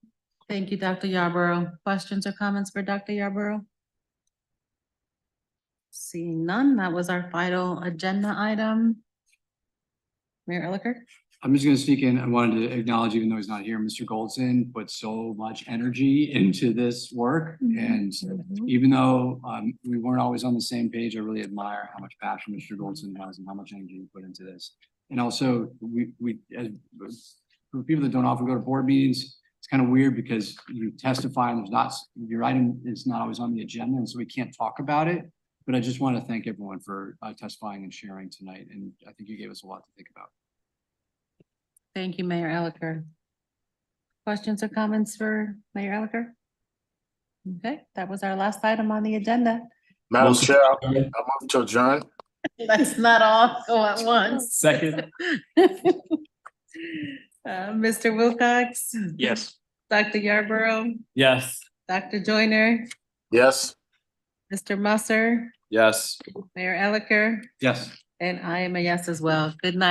Thank you, Dr. Yarborough. Questions or comments for Dr. Yarborough? Seeing none, that was our final agenda item. Mayor Elicker? I'm just gonna speak in. I wanted to acknowledge, even though he's not here, Mr. Goldson put so much energy into this work. And even though we weren't always on the same page, I really admire how much passion Mr. Goldson has and how much energy he put into this. And also, as for people that don't often go to board meetings, it's kind of weird because you testify and your item is not always on the agenda, and so we can't talk about it. But I just want to thank everyone for testifying and sharing tonight. And I think you gave us a lot to think about. Thank you, Mayor Elicker. Questions or comments for Mayor Elicker? Okay, that was our last item on the agenda. Madam Chair, I move to adjourn. Let's not all go at once. Second. Mr. Wilcox? Yes. Dr. Yarborough? Yes. Dr. Joyner? Yes. Mr. Musser? Yes. Mayor Elicker? Yes. And I am a yes as well. Good night.